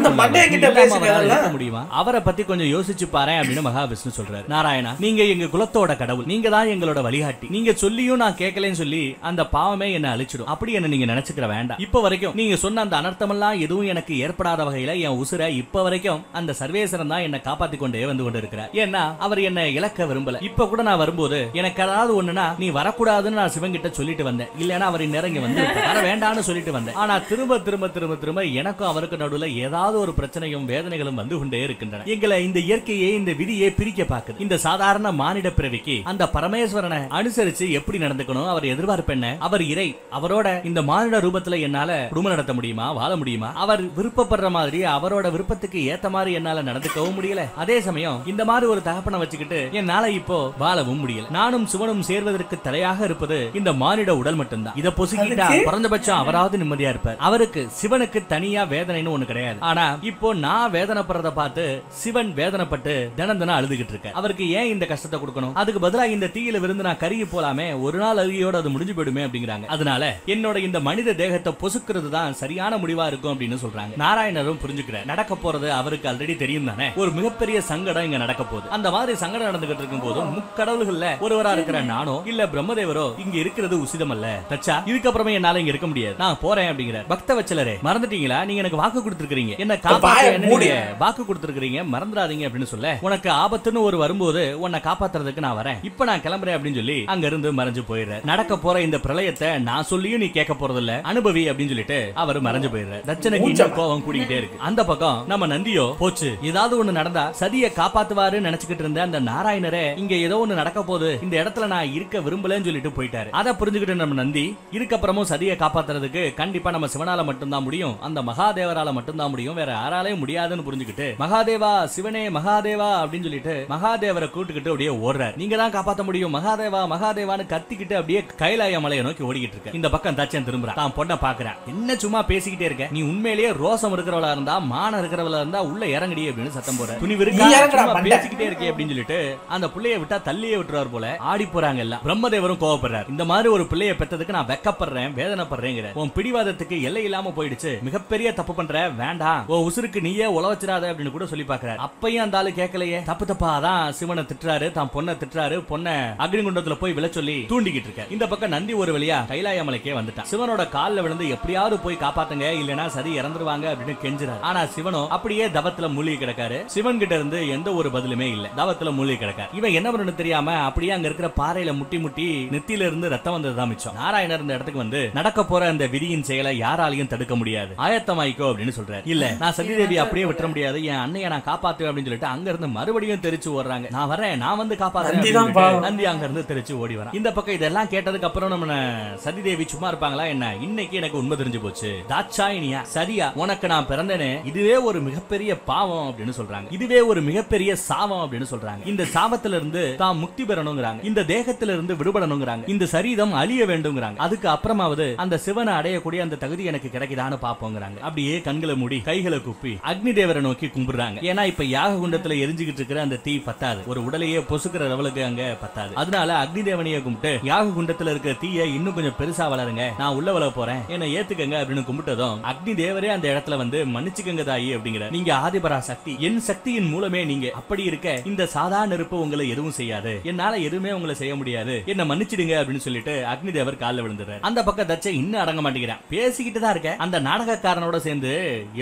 முடியுமா? அவரை பத்தி கொஞ்சம் யோசிச்சு பாரு அப்படின்னு மகாவிஷ்ணு சொல்றாரு. நாராயணா, நீங்க எங்க குலத்தோட கடவுள், நீங்க தான் எங்களோட வழிகாட்டி. நீங்க சொல்லியும் நான் கேட்கலன்னு சொல்லி அந்த பாவமே என்ன அழிச்சிடும். அப்படி என்ன நீங்க நினைச்சுக்கிற வேண்டாம். இப்ப வரைக்கும் நீங்க சொன்ன அந்த அனர்த்தமெல்லாம் எதுவும் எனக்கு ஏற்படாத வகையில என் உசுரை இப்ப வரைக்கும் அந்த சர்வேஸ்வரன் தான் என்ன காப்பாத்தி கொண்டே வந்து கொண்டிருக்கிறார். ஏன்னா அவர் என்ன இழக்க விரும்பல. இப்ப கூட நான் வரும்போது எனக்கு ஏதாவது ஒண்ணுனா நீ வரக்கூடாதுன்னு நான் சிவன் கிட்ட சொல்லிட்டு வந்தேன். இல்லன்னா அவர் இந்நேரம் வந்து வர வேண்டாம்னு சொல்லிட்டு வந்தேன். ஆனா திரும்ப திரும்ப திரும்ப திரும்ப எனக்கும் அவருக்கு நடுவுல ஏதாவது ஒரு பிரச்சனையும் வேதனைகளும் வந்து கொண்டே இருக்கின்றன. எங்களை இந்த இயற்கையே இந்த விதியை பிரிக்க பாக்குது. இந்த சாதாரண மானிட பிறவிக்கு அந்த பரமேஸ்வரனை அனுசரிச்சு எப்படி நடந்துக்கணும், அவர் எதிர்பார்ப்பு என்ன, அவர் இறை, அவரோட இந்த மானிட ரூபத்துல என்னால குடும்பம் நடத்த முடியுமா, வாழ முடியுமா, அவர் விருப்பப்படுற மாதிரி அவரோட விருப்பத்துக்கு ஏத்த மாதிரி என்னால நடந்துக்கவும் முடியல. அதே சமயம் இந்த மாதிரி ஒரு தகப்பனை வச்சுக்கிட்டு என்னால இப்போ வாழவும் முடியல. நானும் சிவனும் சேர்வதற்கு தலையாக இருப்பது இந்த மானிட உடல் மட்டும்தான். இத பொசுக்கிட்டா குறைஞ்சபட்சம் அவராவது நிம்மதியா இருப்பார். அவருக்கு சிவனுக்கு தனியா வேதனைன்னு ஒண்ணு கிடையாது. ஆனா இப்போ நான் வேதனைப்படுறத பார்த்து சிவன் வேதனைப்பட்டு தினம் தினம் அழுதுகிட்டு இருக்க. அவருக்கு ஏன் இந்த கஷ்டத்தை கொடுக்கணும்? அதுக்கு பதிலா இந்த தீயில விருந்து நான் கருகி போலாமே, ஒரு நாள் அருகியோட அது முடிஞ்சு போயிடுமே அப்படிங்கிறாங்க. அதனால என்னோட இந்த மனித தேகத்தை பொசுக்கிறது தான் சரியான முடிவா இருக்கும் அப்படின்னு சொல்றாங்க. நாராயணரும் புரிஞ்சுக்கிற. நடக்க போறது அவருக்கு ஆல்ரெடி தெரியும் தானே. ஒரு மிகப்பெரிய சங்கடம் இங்க நடக்க போகுது. அந்த மாதிரி சங்கடம் நடந்துகிட்டு இருக்கும் போது முக்கடவுள்கள்ல ஒருவரா இருக்கிற நானோ இல்ல பிரம்மதேவரோ இங்க இருக்கிறது உசிதம் அல்ல. தச்சா இதுக்கப்புறமே என்னால இங்க இருக்க முடியாது, நான் போறேன் அப்படிங்கிற. பக்த வச்சலரே, மறந்துட்டீங்களா? நீங்க எனக்கு வாக்கு கொடுத்திருக்கீங்க, என்ன காப்பாத்த வாக்கு கொடுத்திருக்கீங்க, மறந்துடாதீங்க அப்படின்னு சொல்ல, உனக்கு ஆபத்துன்னு ஒரு வரும்போது உன்னை காப்பாத்துறதுக்கு நான் வரேன், இப்ப நான் கிளம்புறேன் அப்படின்னு சொல்லி அங்க இருந்து மறைஞ்சு போயிடுற. நடக்க போற இந்த பிரளயத்தை நான் சொல்லியும் நீ கேட்க போறது இல்ல, அனுபவி அப்படின்னு சொல்லிட்டு அவர் மறைஞ்சு போயிடுற. தட்சனுக்கு இன்னும் கோபம் கூடிக்கிட்டே இருக்கு. அந்த பக்கம் நம்ம நந்தியோ போச்சு, ஏதாவது ஒண்ணு நடந்தா சதியை காப்பாத்துவாரு நினைச்சுக்கிட்டு இருந்த அந்த நாராயணரே இங்க ஏதோ ஒண்ணு நடக்க போகுது, இந்த இடத்துல நான் இருக்க விரும்பலன்னு சொல்லிட்டு போயிட்டாரு. அதை புரிஞ்சுக்கிட்டு நம்ம நந்தி இதுக்கப்புறமும் சதியை காப்பாத்துறதுக்கு கண்டிப்பா நம்ம சிவனால மட்டும்தான் முடியும், அந்த மகாதேவரால மட்டும்தான் முடியும், வேற யாராலையும் முடியாதுன்னு புரிஞ்சுக்கிட்டு மகாதேவா சிவனே மகாதேவா அப்படின்னு சொல்லிட்டு மகாதேவரை கூட்டுக்கிட்டு அப்படியே ஓடுறாரு. நீங்க தான் காப்பாத்த முடியும் மகாதேவா மகாதேவான்னு கத்திக்கிட்டு அப்படியே கைலாய மலையை நோக்கி ஓடிக்கிட்டு இருக்க. இந்த பக்கம் தச்சன் திரும்புறான். தான் பொண்ணை பாக்குறான். என்ன சும்மா பேசிக்கிட்டே இருக்க, நீ உண்மையிலேயே ரோசம் இருக்கிறவளா இருந்தா மான இருக்கிறவளா இருந்தா உள்ள இறங்கடி அப்படின்னு சத்தம் போற. துணிவு இருக்கா பேசிக்கிட்டே இருக்கே அப்படின்னு சொல்லிட்டு அந்த பிள்ளைய விட்டா தள்ளியே விட்டுறாரு போல. ஆடி போறாங்க எல்லாம். பிரம்மதேவரும் கோவப்படுறாரு. இந்த மாதிரி ஒரு பிள்ளைய பெற்றதுக்கு நான் வெக்கப்படுறேன் வேதனைப்படுறேங்கிற. உன் பிடிவாதத்துக்கு எல்லை இல்லாம போயிடுச்சு, மிகப்பெரிய தப்பு பண்ற, வேண்டாம், உன் உசுருக்கு நீயே உழவச்சிடாத அப்படின்னு கூட சொல்லி பாக்குறாரு. அப்பயும் அந்த ஆளு கேட்கலையே. தப்பு தப்பா தான் சிவனை திட்டுறாரு, தான் பொண்ணை திட்டுறாரு, பொண்ணை அக்னிகுண்டத்துல போய் விழ சொல்லி தூண்டிக்கிட்டு இருக்க. இந்த பக்கம் நந்தி ஒரு வழியா கைலாய மலைக்கே வந்துட்டான். சிவனோட கால்ல விழுந்து எப்படியாவது போய் காப்பாத்துங்க, இல்லனா சரி இறந்துருவாங்க அப்படின்னு கெஞ்சுறாரு. ஆனா சிவனோ அப்படியே தவத்துல மூழ்கி கிடக்காரு. சிவன் கிட்ட இருந்து எந்த ஒரு பதிலுமே இல்ல, தவத்துல மூழ்கி கிடக்காரு. இவன் என்ன பண்ணணும் தெரியாம அப்படியே அங்க இருக்கிற பாறையில முட்டி முட்டி நெத்தியில இருந்து ரத்தம் வந்ததுதான் மிச்சம். நாராயணர் இந்த இடத்துக்கு வந்து நடக்க போற அந்த விதியின் செயலை யாராலையும் தடுக்க முடியாது, ஆயத்தமாய்க்கோ அப்படின்னு சொல்றாரு. இல்ல நான் சதிதேவி அப்படியே விட்டுற முடியாது, என் அண்ணையை நான் காப்பாத்துவேன் அப்படின்னு சொல்லிட்டு அங்க இருந்து மறுபடியும் தெரிச்சு ஓடுறாங்க. நான் வரேன், நான் வந்து காப்பாத்துறேன். நந்தி அங்க இருந்து தெரிச்சு ஓடி வரான். இந்த பக்கம் இதெல்லாம் கேட்டதுக்கு அப்புறம் நம்ம சதிதேவி சும்மா இருப்பாங்களா என்ன? இன்னைக்கு எனக்கு உண்மை தெரிஞ்சு போச்சு. தாட்சாயினியா சரியா உனக்கு நான் பிறந்தேனே இதுவே ஒரு மிகப்பெரிய பாவம் அப்படின்னு சொல்றாங்க. இதுவே ஒரு மிகப்பெரிய சாவம் அப்படின்னு சொல்றாங்க. இந்த சாபத்துல இருந்து தான் முக்தி பெறணுங்கிறாங்க, இந்த தேகத்துல இருந்து விடுபடணுங்கிறாங்க, இந்த சரீரம் அழிய வேண்டும்ங்கிறாங்க. அதுக்கு அப்புறமாவது அந்த சிவனை அடையக்கூடிய அந்த தகுதி எனக்கு கிடைக்குதான்னு பாப்போங்கிறாங்க. அப்படியே கண்களை மூடி கைகளை குப்பி அக்னி தேவரை நோக்கி கும்பிடுறாங்க. ஏன்னா இப்ப யாக குண்டத்துல எரிஞ்சுக்கிட்டு இருக்கிற அந்த தீ பத்தாது, ஒரு உடலையே பொசுக்கிற லெவலுக்கு அங்க பத்தாது. அதனால அக்னி தேவனையை கும்பிட்டு யாக குண்டத்துல இருக்கிற தீயை இன்னும் கொஞ்சம் பெருசா வளருங்க, நான் உள்ள வளர போறேன், என்ன ஏத்துக்க மன்னிச்சுக்கங்க அப்படின்னு கும்பிட்டதும் அக்னி தேவரே அந்த இடத்துல வந்து மன்னிச்சுக்கங்க தாயி அப்படிங்கிற. நீங்க ஆதிபரா சக்தி, என் சக்தியின் மூலமே நீங்க. அப்படி இருக்க இந்த சாதாரண நெருப்பு உங்களை எதுவும் செய்யாது, என்னால எதுவுமே உங்களை செய்ய முடியாது, என்ன மன்னிச்சிடுங்க அப்படின்னு சொல்லிட்டு அக்னி தேவர் காலில் விழுந்துறாரு. அந்த பக்கம் தச்ச இன்னும் அடங்க மாட்டேங்கிறான். பேசிக்கிட்டு தான் இருக்க. அந்த நாடகக்காரனோட சேர்ந்து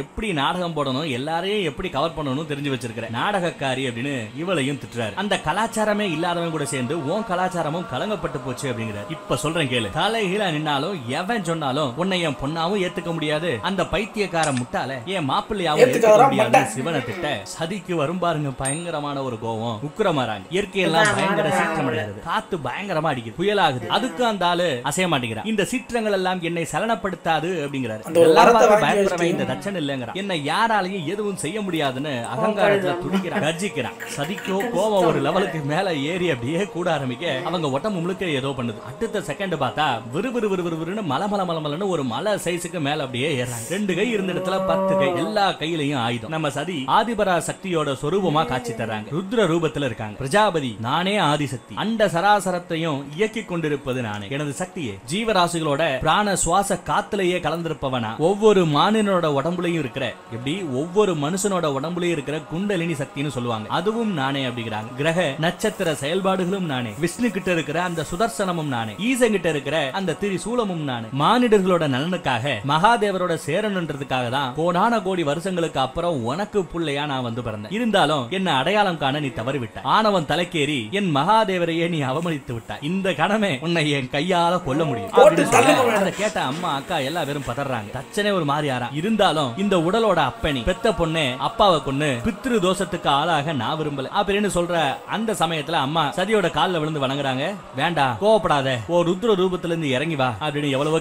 எப்படி நாடகம் போடணும், எல்லாரையும் எப்படி கவர் பண்ணணும் தெரிஞ்சு வச்சிருக்கிற நாடகக்காரி அப்படின்னு இவளையும் திட்டுறாரு. அந்த கலாச்சாரமே இல்லாதவன் கூட சேர்ந்து உன் கலாச்சாரமும் கலங்கப்பட்டு போச்சு அப்படிங்கிறார். இப்ப சொல்றேன் கேளு. தலைகீழ நின்னாலும் எவன் சொன்னாலும் உன்னை என் பொண்ணாவும் ஏத்துக்க முடியாது, அந்த பைத்தியக்கார முட்டால என் மாப்பிள்ளையாவும் ஏத்துக்க முடியாது சிவனை திட்ட. சதிக்கு வரும் பாருங்க பயங்கரமான ஒரு கோவம், உக்கிரமாறாங்க. இயற்கையெல்லாம் பயங்கர சீற்றமடைகிறது, காத்து பயங்கரமா அடிக்குது, புயலாகுது. அதுக்கு அந்த ஆளு அசைய மாட்டேங்கிறான். இந்த சீற்றங்கள் எல்லாம் என்னை சலனப்படுத்தாது அப்படிங்கிறாரு. பயப்படுறவன் இந்த தட்சன் இல்லங்கிறான். என்னை யாராலையும் எதுவும் செய்ய முடியாதுன்னு அகங்காரத்துல துடிக்கிறான், கர்ஜிக்கிறான். சதிக்கோ கோவம் ஒரு லெவலுக்கு மேல ஏறி அப்படியே கூட ஆரம்பிக்க அவங்க உடம்பு முழுக்க ஏதோ பண்ணுது. அடுத்த செகண்ட் பார்த்தா விறுவிறுன்னு மலமலன்னு ஒரு மலை சைஸுக்கு மேல அப்படியே ஏறாங்க. 2 கை இருந்த இடத்துல 10 கை, எல்லா கையிலையும் ஆயுதம். நம்ம சதி ஆதிபரா சக்தியோட சொரூபமா காட்சி தர்றாங்க. ருத்ர ரூபத்துல இருக்காங்க. பிரஜாபதி நானே ஆதிசக்தி, அண்ட சராசரத்தையும் இயக்கி கொண்டிருப்பது நானே. எனது சக்தியே ஜீவராசிகளோட பிராண சுவாச காத்திலேயே கலந்திருப்பவனா. ஒவ்வொரு மானினோட உடம்புலையும் இருக்கிற, எப்படி ஒவ்வொரு மனுஷனோட உடம்புலையும் இருக்கிற குண்டலினி சக்தின்னு சொல்லுவாங்க, அதுவும் நானே அப்படிங்கிறாங்க. கிரக நட்சத்திர செயல்பாடுகளும் நானே. விஷ்ணு கிட்ட இருக்கிற அந்த சுதர்சனமும் நானே. ஈசன் கிட்ட இருக்கிற அந்த திரிசூலமும் நானே. மானிடர்களோட நலனுக்காக மகாதேவரோட சேரணுன்றதுக்காக தான் கோடான கோடி வருஷங்களுக்கு அப்புறம் உனக்கு புள்ளையா நான் வந்து பிறந்தேன். இருந்தாலும் என்ன அடையாளம் காண நீ தவறிவிட்ட. ஆனவன் தலைக்கேறி என் மகாதேவரையே நீ அவமதித்து விட்டாய். இந்த கடமை உன்னை என் கையால கொல்ல முடியும். அதை கேட்ட அம்மா அக்கா எல்லா பேரும் பதறாங்க. தச்சனே ஒரு மாதிரி ஆறா. இருந்தாலும் இந்த உடலோட அப்பனி பெத்த பொண்ணே அப்பாவை கொன்னு பித்ரு தோஷத்துக்கு ஆளாக நான் விரும்பல அப்படின்னு சொல்ற அந்த சமயத்துல அம்மா சதியோட காலில் விழுந்து வணங்குறாங்க. வேண்டாம், கோவப்படாத, ஓ ருத்ர ரூபத்துல இருந்து இறங்கி வா அப்படின்னு எவ்வளவு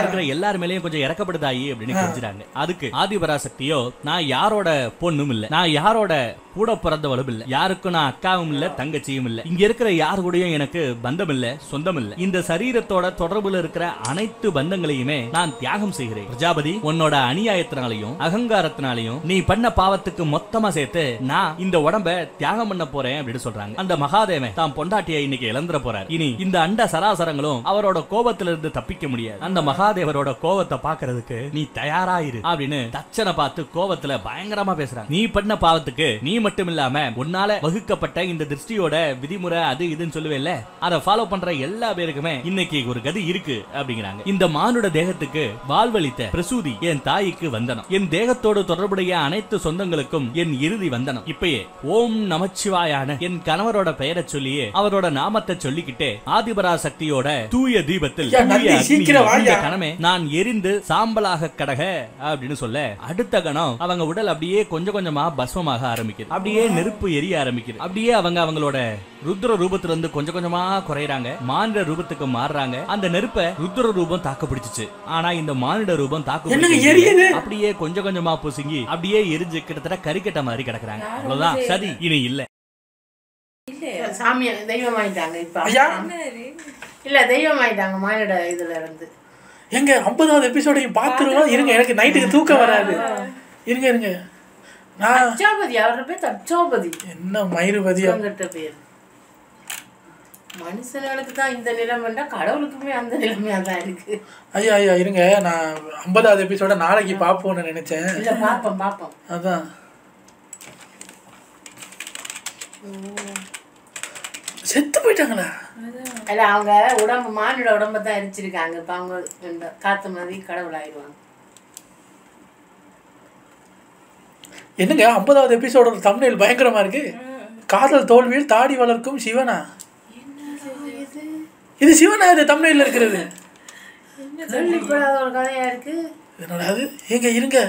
இருக்கிற எல்லார் மேலயும் கொஞ்சம் இறக்கப்படுதாயி அப்படின்னு கெஞ்சுறாங்க. அதுக்கு ஆதிபராசக்தியோ, நான் யாரோட பொண்ணும் இல்ல, நான் யாரோட கூட பிறந்தவளும் இல்ல, யாருக்கும் நான் அக்காவும் இல்ல தங்கச்சியும் இல்ல, இங்க இருக்கிற யாரு கூடயும் எனக்கு பந்தம் இல்ல சொந்தம் இல்ல. இந்த சரீரத்தோட தொடர்புல இருக்கிற அனைத்து பந்தங்களையுமே நான் தியாகம் செய்கிறேன். பிரஜாபதி, உன்னோட அநியாயத்தினாலையும் அகங்காரத்தினாலையும் நீ பண்ண பாவத்துக்கு மொத்தமா சேர்த்து நான் இந்த உடம்ப தியாகம் பண்ண போறேன் அப்படின்னு சொல்றாங்க. அந்த மகாதேவன் தான் பொண்டாட்டியை இன்னைக்கு இழந்துற போறார். இனி இந்த அண்ட சராசரங்களும் அவரோட கோபத்திலிருந்து தப்பிக்க முடியாது. அந்த மகாதேவரோட கோபத்தை பாக்குறதுக்கு நீ தயாராயிரு அப்படின்னு தச்சனை பார்த்து கோபத்துல பயங்கரமா பேசுறாங்க. நீ பண்ண பாவத்துக்கு நீ மட்டும் இல்லாம உன்னால வகுக்கப்பட்ட இந்த திருஷ்டியோட விதிமுறை அது இதுன்னு சொல்லுவேல்ல, அதை ஃபாலோ பண்ற எல்லா பேருக்குமே இன்னைக்கு ஒரு கதி இருக்கு அப்படிங்கிறாங்க. இந்த மானுட தேகத்துக்கு வாழ்வளித்த பிரசூதி என் தாய்க்கு வந்தனம், என் தேகத்தோடு தொடர்புடைய அனைத்து சொந்தங்களுக்கும் என் இறுதி வந்தனம். இப்பயே ஓம் நமச்சிவாயான என் கணவரோட பெயரை சொல்லியே அவரோட நாமத்தை சொல்லிக்கிட்டே ஆதிபரா சக்தியோட தூய தீபத்தில் கணமே நான் எரிந்து சாம்பலாக கடக அப்படின்னு சொல்ல அடுத்த கணம் அவங்க உடல் அப்படியே கொஞ்சம் கொஞ்சமா பஸ்மமாக ஆரம்பிக்குது. அப்படியே நெருப்பு எரிய ஆரம்பிக்குது. அப்படியே அவங்க அவங்களோட ருத்ர ரூபத்திலிருந்து கொஞ்சம் கொஞ்சமா குறையறாங்க, மானிட ரூபத்துக்கு மாறுறாங்க. அந்த நெருப்ப ருத்ர ரூபம் தாக்கு பிடிச்சிச்சு. ஆனா இந்த மானிட ரூபம் தாக்கு அப்படியே கொஞ்சம் கொஞ்சமா பொசுங்கி அப்படியே எரிஞ்சு கிட்டத்தட்ட கறிக்கட்ட மாதிரி கிடக்குறாங்க. அவ்வளவுதான், சதி இனி இல்ல. சாமிய தெய்வமாயிட்டாங்க. இப்ப இல்ல தெய்வமாயிட்டாங்க மானிட இதுல இருந்து. எங்க 50வது எபிசோடையும் பாத்துருவோம். இருங்க, எனக்கு நைட்டுக்கு தூக்கம் வராது. இருங்க நான் அச்சாபதி, அவரோட பேர் அச்சாபதி. என்ன மயிருபதி பேர். மனுஷனுக்கு தான் இந்த நிலைமைண்டா கடவுளுக்குமே அந்த நிலைமையா தான் இருக்கு. ஐயா இருங்க, நான் 50வது எபிசோட நாளைக்கு பாப்போம்னு நினைச்சேன். இல்ல பாப்போம். அதான் செத்து போயிட்டாங்களா? இல்ல அவங்க உடம்பு மானிட உடம்ப தான் எரிச்சிருக்காங்க. இப்ப அவங்க காத்து மாதிரி கடவுள் ஆயிடுவாங்க. என்னங்க 50வது எபிசோட தம்ப்நெயில் பயங்கரமா இருக்கு. காதல் தோல்வியில் தாடி வளர்க்கும் சிவனா? இது சிவனா? இது தம்ப்நெயில்ல இருக்கிறது ஒரு கதையா இருக்கு. என்னடா அது? ஏங்க இருங்க,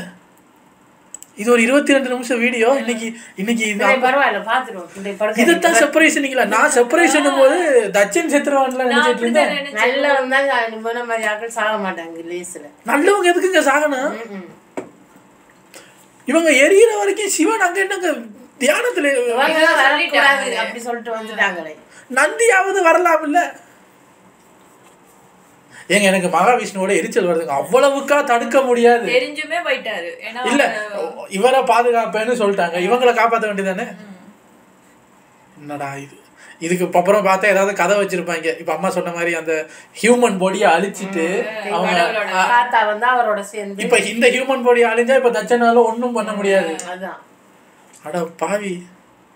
இது ஒரு 22 நிமிஷம் வீடியோ. இன்னைக்கு பரவாயில்ல பாத்துருவோம். இதுதான் சர்ப்ரைஸ். நீங்களா நான் சர்ப்ரைஸ் பண்ணும்போது தச்சன் செத்துருவான்ல நினைச்சிட்டு இருந்தேன். நல்லவங்க தான் மாதிரி ஆட்கள் சாக மாட்டாங்க லேஸ்ல. நல்லவங்க எதுக்குங்க சாகணும்? இவங்க எரியிற வரைக்கும் சிவன் அங்க என்னங்க தியானத்துல அப்படி சொல்லிட்டு வந்துட்டாங்களே. நந்தியாவது வரலாம் இல்ல? ஏங்க எனக்கு மகாவிஷ்ணுவோட எரிச்சல் வருதுங்க. அவ்வளவுக்கா தடுக்க முடியாது. தெரிஞ்சுமே போயிட்டாரு. இல்ல இவரை பாதுகாப்பேன்னு சொல்லிட்டாங்க, இவங்களை காப்பாற்ற வேண்டியதானே? என்னடா இது? இதுக்கு அப்புறம் பார்த்தா ஏதாவது கதை வச்சிருப்பாங்க. இப்ப அம்மா சொன்ன மாதிரி அந்த ஹியூமன் பாடியை அழிச்சிட்டு தாத்தா வந்து அவரோட சேர்ந்து இப்ப இந்த ஹியூமன் பாடியை அழிஞ்சா இப்ப தட்சனால ஒண்ணும் பண்ண முடியாது. அதான் அட பாவி.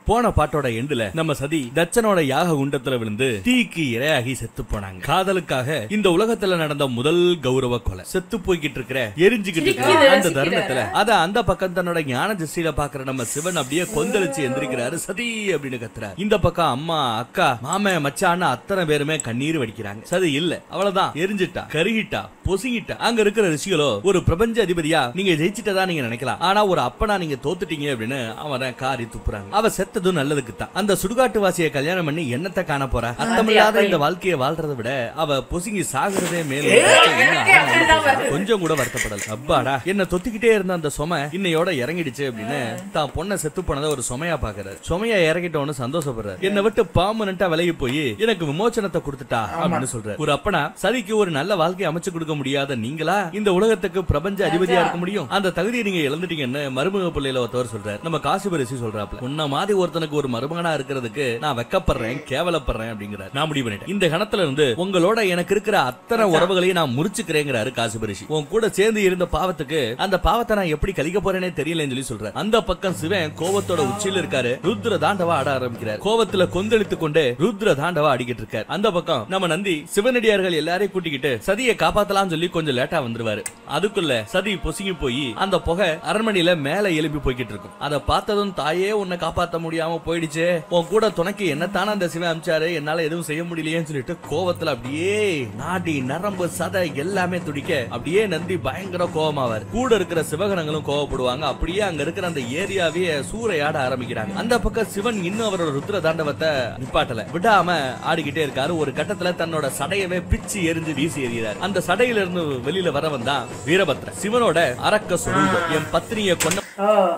போன பாட்டோட எண்டுல நம்ம சதி தட்சனோட யாக குண்டத்துல விழுந்து தீக்கு இரையாகி செத்து போனாங்க. காதலுக்காக இந்த உலகத்துல நடந்த முதல் கௌரவ கொலை. செத்து போய்கிட்டு இருக்கிற எரிஞ்சுக்கிட்டு இருக்கிற அந்த தருணத்துல அத அந்த பக்கம் தன்னோட ஞான திருஷ்டியில பாக்குற நம்ம சிவன் அப்படியே கொந்தளிச்சு எந்திரிக்கிறாரு. சதி அப்படின்னு கத்துறாரு. இந்த பக்கம் அம்மா அக்கா மாம மச்சான்னு அத்தனை பேருமே கண்ணீர் வடிக்கிறாங்க. சதி இல்ல, அவ்வளவுதான், எரிஞ்சிட்டா, கருகிட்டா, பொசுங்கிட்டா. அங்க இருக்கிற ரிஷிகளோ ஒரு பிரபஞ்ச அதிபதியா நீங்க ஜெயிச்சிட்டதா நீங்க நினைக்கலாம், ஆனா ஒரு அப்பனா நீங்க தோத்துட்டீங்க அப்படின்னு அவனை காரி துப்புறாங்க. அவ செத்ததும் நல்லதுக்கு தான். அந்த சுடுகாட்டு வாசியை கல்யாணம் பண்ணி என்னத்தை காண போறா? அர்த்தமில்லாத இந்த வாழ்க்கையை வாழ்றதை விட அவ பொசுங்கி சாகுறதே மேலும் கொஞ்சம் கூட வருத்தப்படல. அப்பாடா, என்ன தொத்திக்கிட்டே இருந்த அந்த சுமை இன்னையோட இறங்கிடுச்சு அப்படின்னு தான் பொண்ணை செத்து போனதை ஒரு சுமையா பாக்குறாரு. சுமையா இறங்கிட்டோன்னு சந்தோஷப்படுறாரு. என்னை விட்டு பெர்மனன்ட்டா விலகி போய் எனக்கு விமோச்சனத்தை கொடுத்துட்டா அப்படின்னு சொல்றாரு. ஒரு அப்பனா சதிக்கு ஒரு நல்ல வாழ்க்கையை அமைச்சு கொடுக்க முடியாத நீங்களா இந்த உலகத்துக்கு பிரபஞ்ச அதிபதியா இருக்க முடியும்? அந்த தகுதியை நீங்க இழந்துட்டீங்கன்னு மருமக பிள்ளையில ஒருத்தவர் சொல்றாரு. நம்ம காசிபரிசி சொல்றாப்ல, உன்ன மாதிரி ஒருத்தனுக்கு ஒரு மருமகனா இருக்கிறதுக்கு நான் வெக்கப்படுறேன், கேவலப்படுறேன் அப்படிங்கிறார். நான் முடிவு பண்ணிட்டேன், இந்த கணத்துல இருந்து உங்களோட எனக்கு இருக்கிற அத்தனை உறவுகளையும் நான் முறிச்சுக்கிறேங்கிறாரு காசிபரிசி. உன் கூட சேர்ந்து இருந்த பாவத்துக்கு அந்த பாவத்தை நான் எப்படி கழிக்க போறேனே தெரியலன்னு சொல்லி சொல்றாரு. அந்த பக்கம் சிவன் கோவத்தோட உச்சியில இருக்காரு. ருத்ர தாண்டவா ஆட ஆரம்பிக்கிறார். கோவத்துல கொந்தளித்து கொண்டு ருத்ர தாண்டவா ஆடிக்கிட்டு இருக்காரு. அந்த பக்கம் நம்ம நந்தி சிவனடியார்கள் எல்லாரையும் கூட்டிக்கிட்டு சதியை காப்பாத்தலாம் சொல்லி கொஞ்சம் லேட்டா வந்துருவாரு. அதுக்குள்ள சதி பொசுங்கி போய் அந்த புகை அரண்மனையில மேல எழுப்பி போய்கிட்டு இருக்கும். அதை பார்த்ததும் தாயே உன்னை காப்பாத்த முடியாம போயிடுச்சு, உன் கூட துணைக்கு என்னத்தான அந்த சிவன் அமிச்சாரு, என்னால எதுவும் செய்ய முடியலையேன்னு சொல்லிட்டு கோவத்துல அப்படியே நாடி நரம்பு சதை எல்லாமே துடிக்க அப்படியே நந்தி பயங்கர கோவமாவார். கூட இருக்கிற சிவகணங்களும் கோவப்படுவாங்க. அப்படியே அங்க இருக்கிற அந்த ஏரியாவே சூறையாட ஆரம்பிக்கிறாங்க. அந்த பக்கம் சிவன் இன்னும் அவரோட ருத்ர தாண்டவத்தை நிப்பாட்டல, விடாம ஆடிக்கிட்டே இருக்காரு. ஒரு கட்டத்துல தன்னோட சடையவே பிச்சு எரிஞ்சு வீசி எறிகிறார். அந்த சடையில இருந்து வெளியில வரவன் தான் வீரபத்ர, சிவனோட அரக்க சொரூபம். என் பத்னியை கொண்ட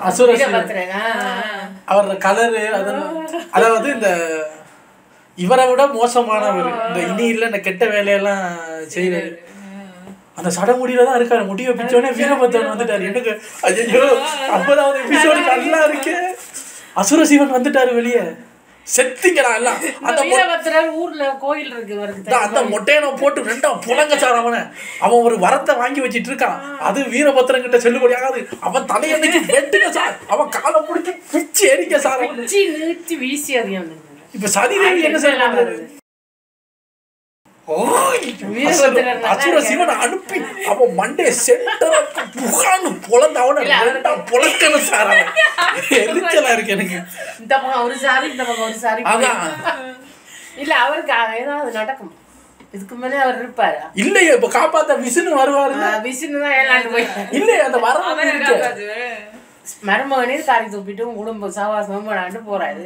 அசுர அவரோட கலரு, அதாவது இந்த இவரை விட மோசமானவர். இந்த இனி இல்ல இந்த கெட்ட வேலையெல்லாம் செய்யறாரு. அந்த சடமுடியில தான் இருக்காரு. முடிவை பிச்சோடனே வீரபத்ரன் வந்துட்டாரு. எனக்கு ஐயோ 50வது எபிசோடு நல்லா இருக்கு. அசுர சிவன் வந்துட்டாரு வெளியே. செத்திங்கடா எல்லாம். அந்த வீரபத்ரர் ஊர்ல கோயில் இருக்கு, அந்த மொட்டையனை போட்டு ரெண்டாம் புலங்க சார். அவன் ஒரு வரத்தை வாங்கி வச்சிட்டு இருக்கான். அது வீரபத்ரன் கிட்ட செல்லுபடி ஆகாது. அவன் தலையன்னைக்கு வெட்டுங்க சார், அவன் காலை பிடிச்சி பிச்சு எரிக்க சார், நீச்சி வீசி அறியாம. இப்ப சதிதேவி என்ன சார் பண்றது? அசுர சிவனை அனுப்பி அவன் மண்டைய சென்டரா புகான்னு பொழந்து அவனை பொழக்கணும் சார். அவன் எரிச்சலா இருக்கு எனக்கு. இந்த பக்கம் ஒரு சாரி, இந்த பக்கம் ஒரு சாரி. அதான் இல்ல அவருக்கு ஏதாவது நடக்கும், இதுக்கு மேலே அவர் இருப்பாரு. இல்லையே இப்ப காப்பாத்த விஷ்ணு வருவாரு. விஷ்ணு தான் ஏழாண்டு போய் இல்லையே அந்த வரவு இருக்கு. மருமகனே காரி தூப்பிட்டு குடும்ப சாவாசம் போறாரு.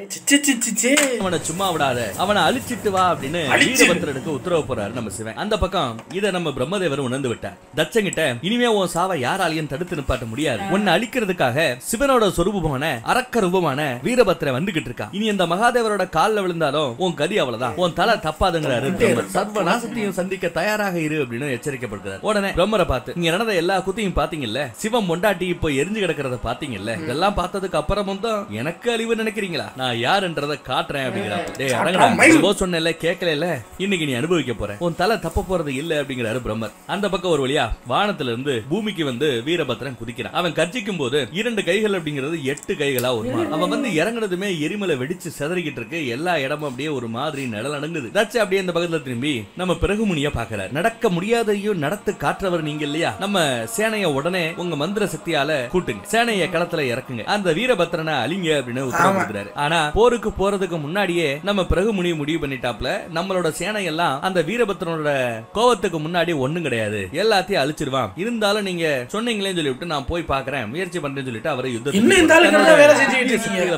அவனை சும்மா விடாத, அவனை அழிச்சிட்டு வா அப்படின்னு வீரபத்ரனுக்கு உத்தரவு போறாரு நம்ம சிவன். அந்த பக்கம் இத நம்ம பிரம்மதேவர் உணர்ந்து விட்டார். தட்சங்கிட்ட இனிமே உன் சாவை யாராலையும் தடுத்து நிப்பாட்ட முடியாது, உன்னை அழிக்கிறதுக்காக சிவனோட சொரூபமான அரக்க ரூபமான வீரபத்ரன் வந்துகிட்டு இருக்கான். இனி இந்த மகாதேவரோட கால்ல விழுந்தாலும் உன் கதி அவ்வளவுதான், உன் தலை தப்பாதுங்கிறாரு. சர்வ நாசத்தையும் சந்திக்க தயாராக இரு அப்படின்னு எச்சரிக்கப்படுகிறார். உடனே பிரம்மரை பார்த்து, நீங்க நடந்த எல்லா குத்தையும் பாத்தீங்கல்ல, சிவம் பொண்டாட்டி இப்போ எரிஞ்சு கிடக்கிறத பாத்தீங்க, இதெல்லாம் பார்த்ததுக்கு அப்புறமும் தான் எனக்கு அழிவு நினைக்கிறீங்களா? நான் யாருன்றதை காட்டுறேன் அப்படிங்கிறாரு. சொன்ன கேட்கல, இன்னைக்கு நீ அனுபவிக்க போற, உன் தலை தப்ப போறது இல்ல அப்படிங்கிறாரு பிரம்மர். அந்த பக்கம் ஒரு வழியா வானத்துல இருந்து பூமிக்கு வந்து வீரபத்ரன் குதிக்கிறான். அவன் கர்ஜிக்கும் போது 2 கைகள் அப்படிங்கிறது 8 கைகளா ஒரு மாதிரி. அவன் வந்து இறங்குனதுமே எரிமலை வெடிச்சு செதறிக்கிட்டு இருக்கு. எல்லா இடமும் அப்படியே ஒரு மாதிரி நிழல் அடங்குது. தட்ச அப்படியே இந்த பக்கத்துல திரும்பி நம்ம பிறகுமுனிய பாக்குறாரு. நடக்க முடியாதையும் நடத்து காற்றவர் நீங்க இல்லையா, நம்ம சேனைய உடனே உங்க மந்திர சக்தியால கூட்டுங்க, சேனைய களத்துல இறக்குங்க, அந்த வீரபத்ரனை அழிங்க அப்படின்னு உத்தரவு கொடுக்கிறாரு. ஆனா போருக்கு போறதுக்கு முன்னாடியே நம்ம பிறகுமுனி முடிவு பண்ணிட்டாப்ல, நம்மளோட சேனை எல்லாம் அந்த வீரபத்ரனோட கோவத்துக்கு முன்னாடி ஒண்ணும் கிடையாது, எல்லாத்தையும் அழிச்சிருவான். இருந்தாலும் நீங்க சொன்னீங்களேன்னு சொல்லிவிட்டு நான் போய் பாக்குறேன், முயற்சி பண்றேன்னு சொல்லிட்டு அவரை யுத்தத்தை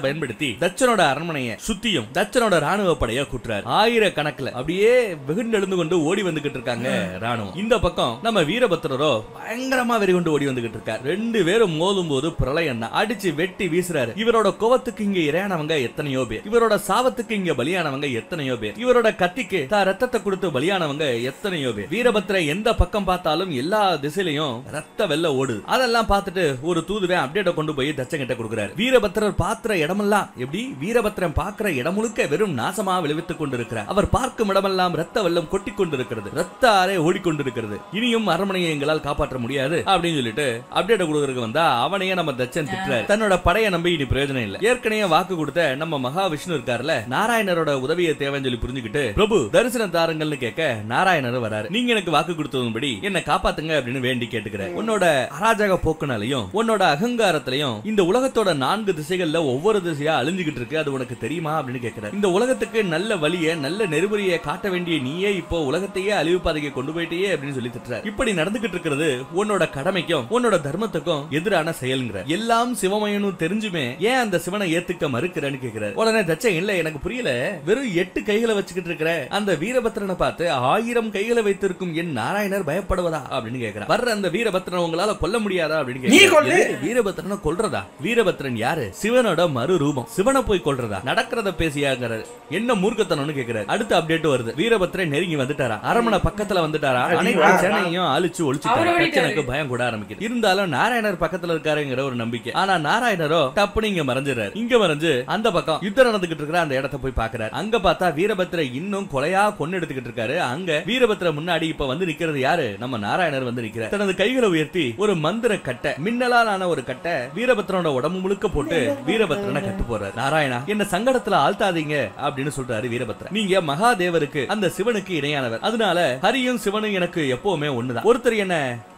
பயன்படுத்தி தட்சனோட அரண்மனையை சுத்தியும் தட்சனோட ராணுவ படைய கூட்டுறாரு. 1000 கணக்குல அப்படியே வெகுண்டெழுந்து கொண்டு ஓடி வந்துகிட்டு இருக்காங்க ராணுவம். இந்த பக்கம் நம்ம வீரபத்ரரோ பயங்கரமா வெறி கொண்டு ஓடி வந்துகிட்டு இருக்காரு. 2 பேரும் மோதும் போது பிரளயம் படையன் தான். அடிச்சு வெட்டி வீசுறாரு. இவரோட கோவத்துக்கு இங்க இரையானவங்க எத்தனையோ பேர், இவரோட சாவத்துக்கு இங்க பலியானவங்க எத்தனையோ பேர், இவரோட கத்திக்கு தான் ரத்தத்தை கொடுத்து பலியானவங்க எத்தனையோ பேர். வீரபத்ர எந்த பக்கம் பார்த்தாலும் எல்லா திசையிலையும் ரத்த வெள்ள ஓடுது. அதெல்லாம் பார்த்துட்டு ஒரு தூதுவே அப்டேட்ட கொண்டு போய் தச்சன் கிட்ட கொடுக்கிறாரு. வீரபத்ரர் பாக்குற இடமெல்லாம் எப்படி வீரபத்ரன் பாக்குற இடம் முழுக்க வெறும் நாசமா விளைவித்துக் கொண்டிருக்கிறார். அவர் பார்க்கும் இடமெல்லாம் ரத்த வெள்ளம் கொட்டி கொண்டிருக்கிறது, ரத்த ஆறே ஓடிக்கொண்டிருக்கிறது. இனியும் அரண்மனையை எங்களால் காப்பாற்ற முடியாது அப்படின்னு சொல்லிட்டு அப்டேட்ட கொடுக்கறதுக்கு வந்தா அவனையே நம்ம தச்சன் திட்டுறாரு. தன்னோட படையை நம்பி இனி பிரயோஜனம் இல்ல. ஏற்கனவே வாக்கு கொடுத்த நம்ம மகாவிஷ்ணு இருக்காருல, நாராயணரோட உதவியை தேவைன்னு சொல்லி புரிஞ்சுக்கிட்டு பிரபு தரிசனம் தாருங்கள்னு கேட்க நாராயணர் வராரு. நீங்க எனக்கு வாக்கு கொடுத்ததுபடி என்ன காப்பாத்துங்க அப்படின்னு வேண்டி கேட்டுக்கிறேன். உன்னோட அராஜக போக்குனாலையும் உன்னோட அகங்காரத்திலையும் இந்த உலகத்தோட 4 திசைகள்ல ஒவ்வொரு திசையா அழிஞ்சுகிட்டு இருக்கு, அது உனக்கு தெரியுமா அப்படின்னு கேட்கிறார். இந்த உலகத்துக்கு நல்ல வழியை நல்ல நெறிமுறையை காட்ட வேண்டிய நீயே இப்போ உலகத்தையே அழிவு பாதைக்கு கொண்டு போயிட்டே அப்படின்னு சொல்லி திட்டுறாரு. இப்படி நடந்துகிட்டு இருக்கிறது உன்னோட கடமைக்கும் உன்னோட தர்மத்துக்கும் எதிரான செயல்ங்கிற. எல்லாம் சிவமயனும் தெரிஞ்சுமே ஏன் அந்த சிவனை ஏத்துக்க மறுக்கிறேன்னு கேட்கிறாரு. உடனே தச்சன் இல்ல எனக்கு புரியல, வெறும் 8 கைகளை வச்சுக்கிட்டு இருக்கிற அந்த வீரபத்ரனை பார்த்து 1000 கைகளை வைத்திருக்கும் என் நாராயணர் பயப்படுவதா அப்படின்னு கேட்கிறார். வர்ற அந்த வீரபத்ரனை உங்களால கொல்ல முடியாதா அப்படின்னு கேட்கிறார். வீரபத்ரனை கொல்றதா? வீரபத்ரன் யாரு? சிவனோட மறு ரூபம். சிவனை போய் கொல்றதா? நடக்கிறத பேசியாங்கிறாரு. என்ன மூர்க்கத்தனம்னு கேட்கிறாரு. அடுத்த அப்டேட் வருது. வீரபத்ரன் நெருங்கி வந்துட்டாரா, அரண்மனை பக்கத்துல வந்துட்டாரா, அனைத்து சேனையும் அழிச்சு ஒழிச்சுட்டாரா. தச்சனுக்கு பயம் கூட ஆரம்பிக்குது. இருந்தாலும் நாராயணர் பக்கத்துல இருக்காருங்கிற ஒரு நம்பிக்கை. ஆனா நாராயணரோ டப்புனு இங்க மறைஞ்சிடறாரு. இங்க மறைஞ்சு அந்த பக்கம் யுத்தம் நடந்துகிட்டு இருக்கிற அந்த இடத்தை போய் பாக்குறாரு. அங்க பார்த்தா வீரபத்ர இன்னும் கொலையா கொன்னு எடுத்துக்கிட்டு இருக்காரு. அங்க வீரபத்ர முன்னாடி இப்ப வந்து நிக்கிறது யாரு? நம்ம நாராயணர் வந்து நிக்கிறார். தனது கைகளை உயர்த்தி ஒரு மந்திர கட்டை, மின்னலான ஒரு கட்டை வீரபத்ரனோட உடம்பு முழுக்க போட்டு வீரபத்ரனை கட்டு போறாரு. நாராயணா என்ன சங்கடத்துல ஆழ்த்தாதீங்க அப்படின்னு சொல்றாரு வீரபத்ரன். நீங்க மகாதேவருக்கு அந்த சிவனுக்கு இணையானவர், அதனால ஹரியும் சிவனும் எனக்கு எப்பவுமே ஒண்ணுதான். ஒருத்தர் என்ன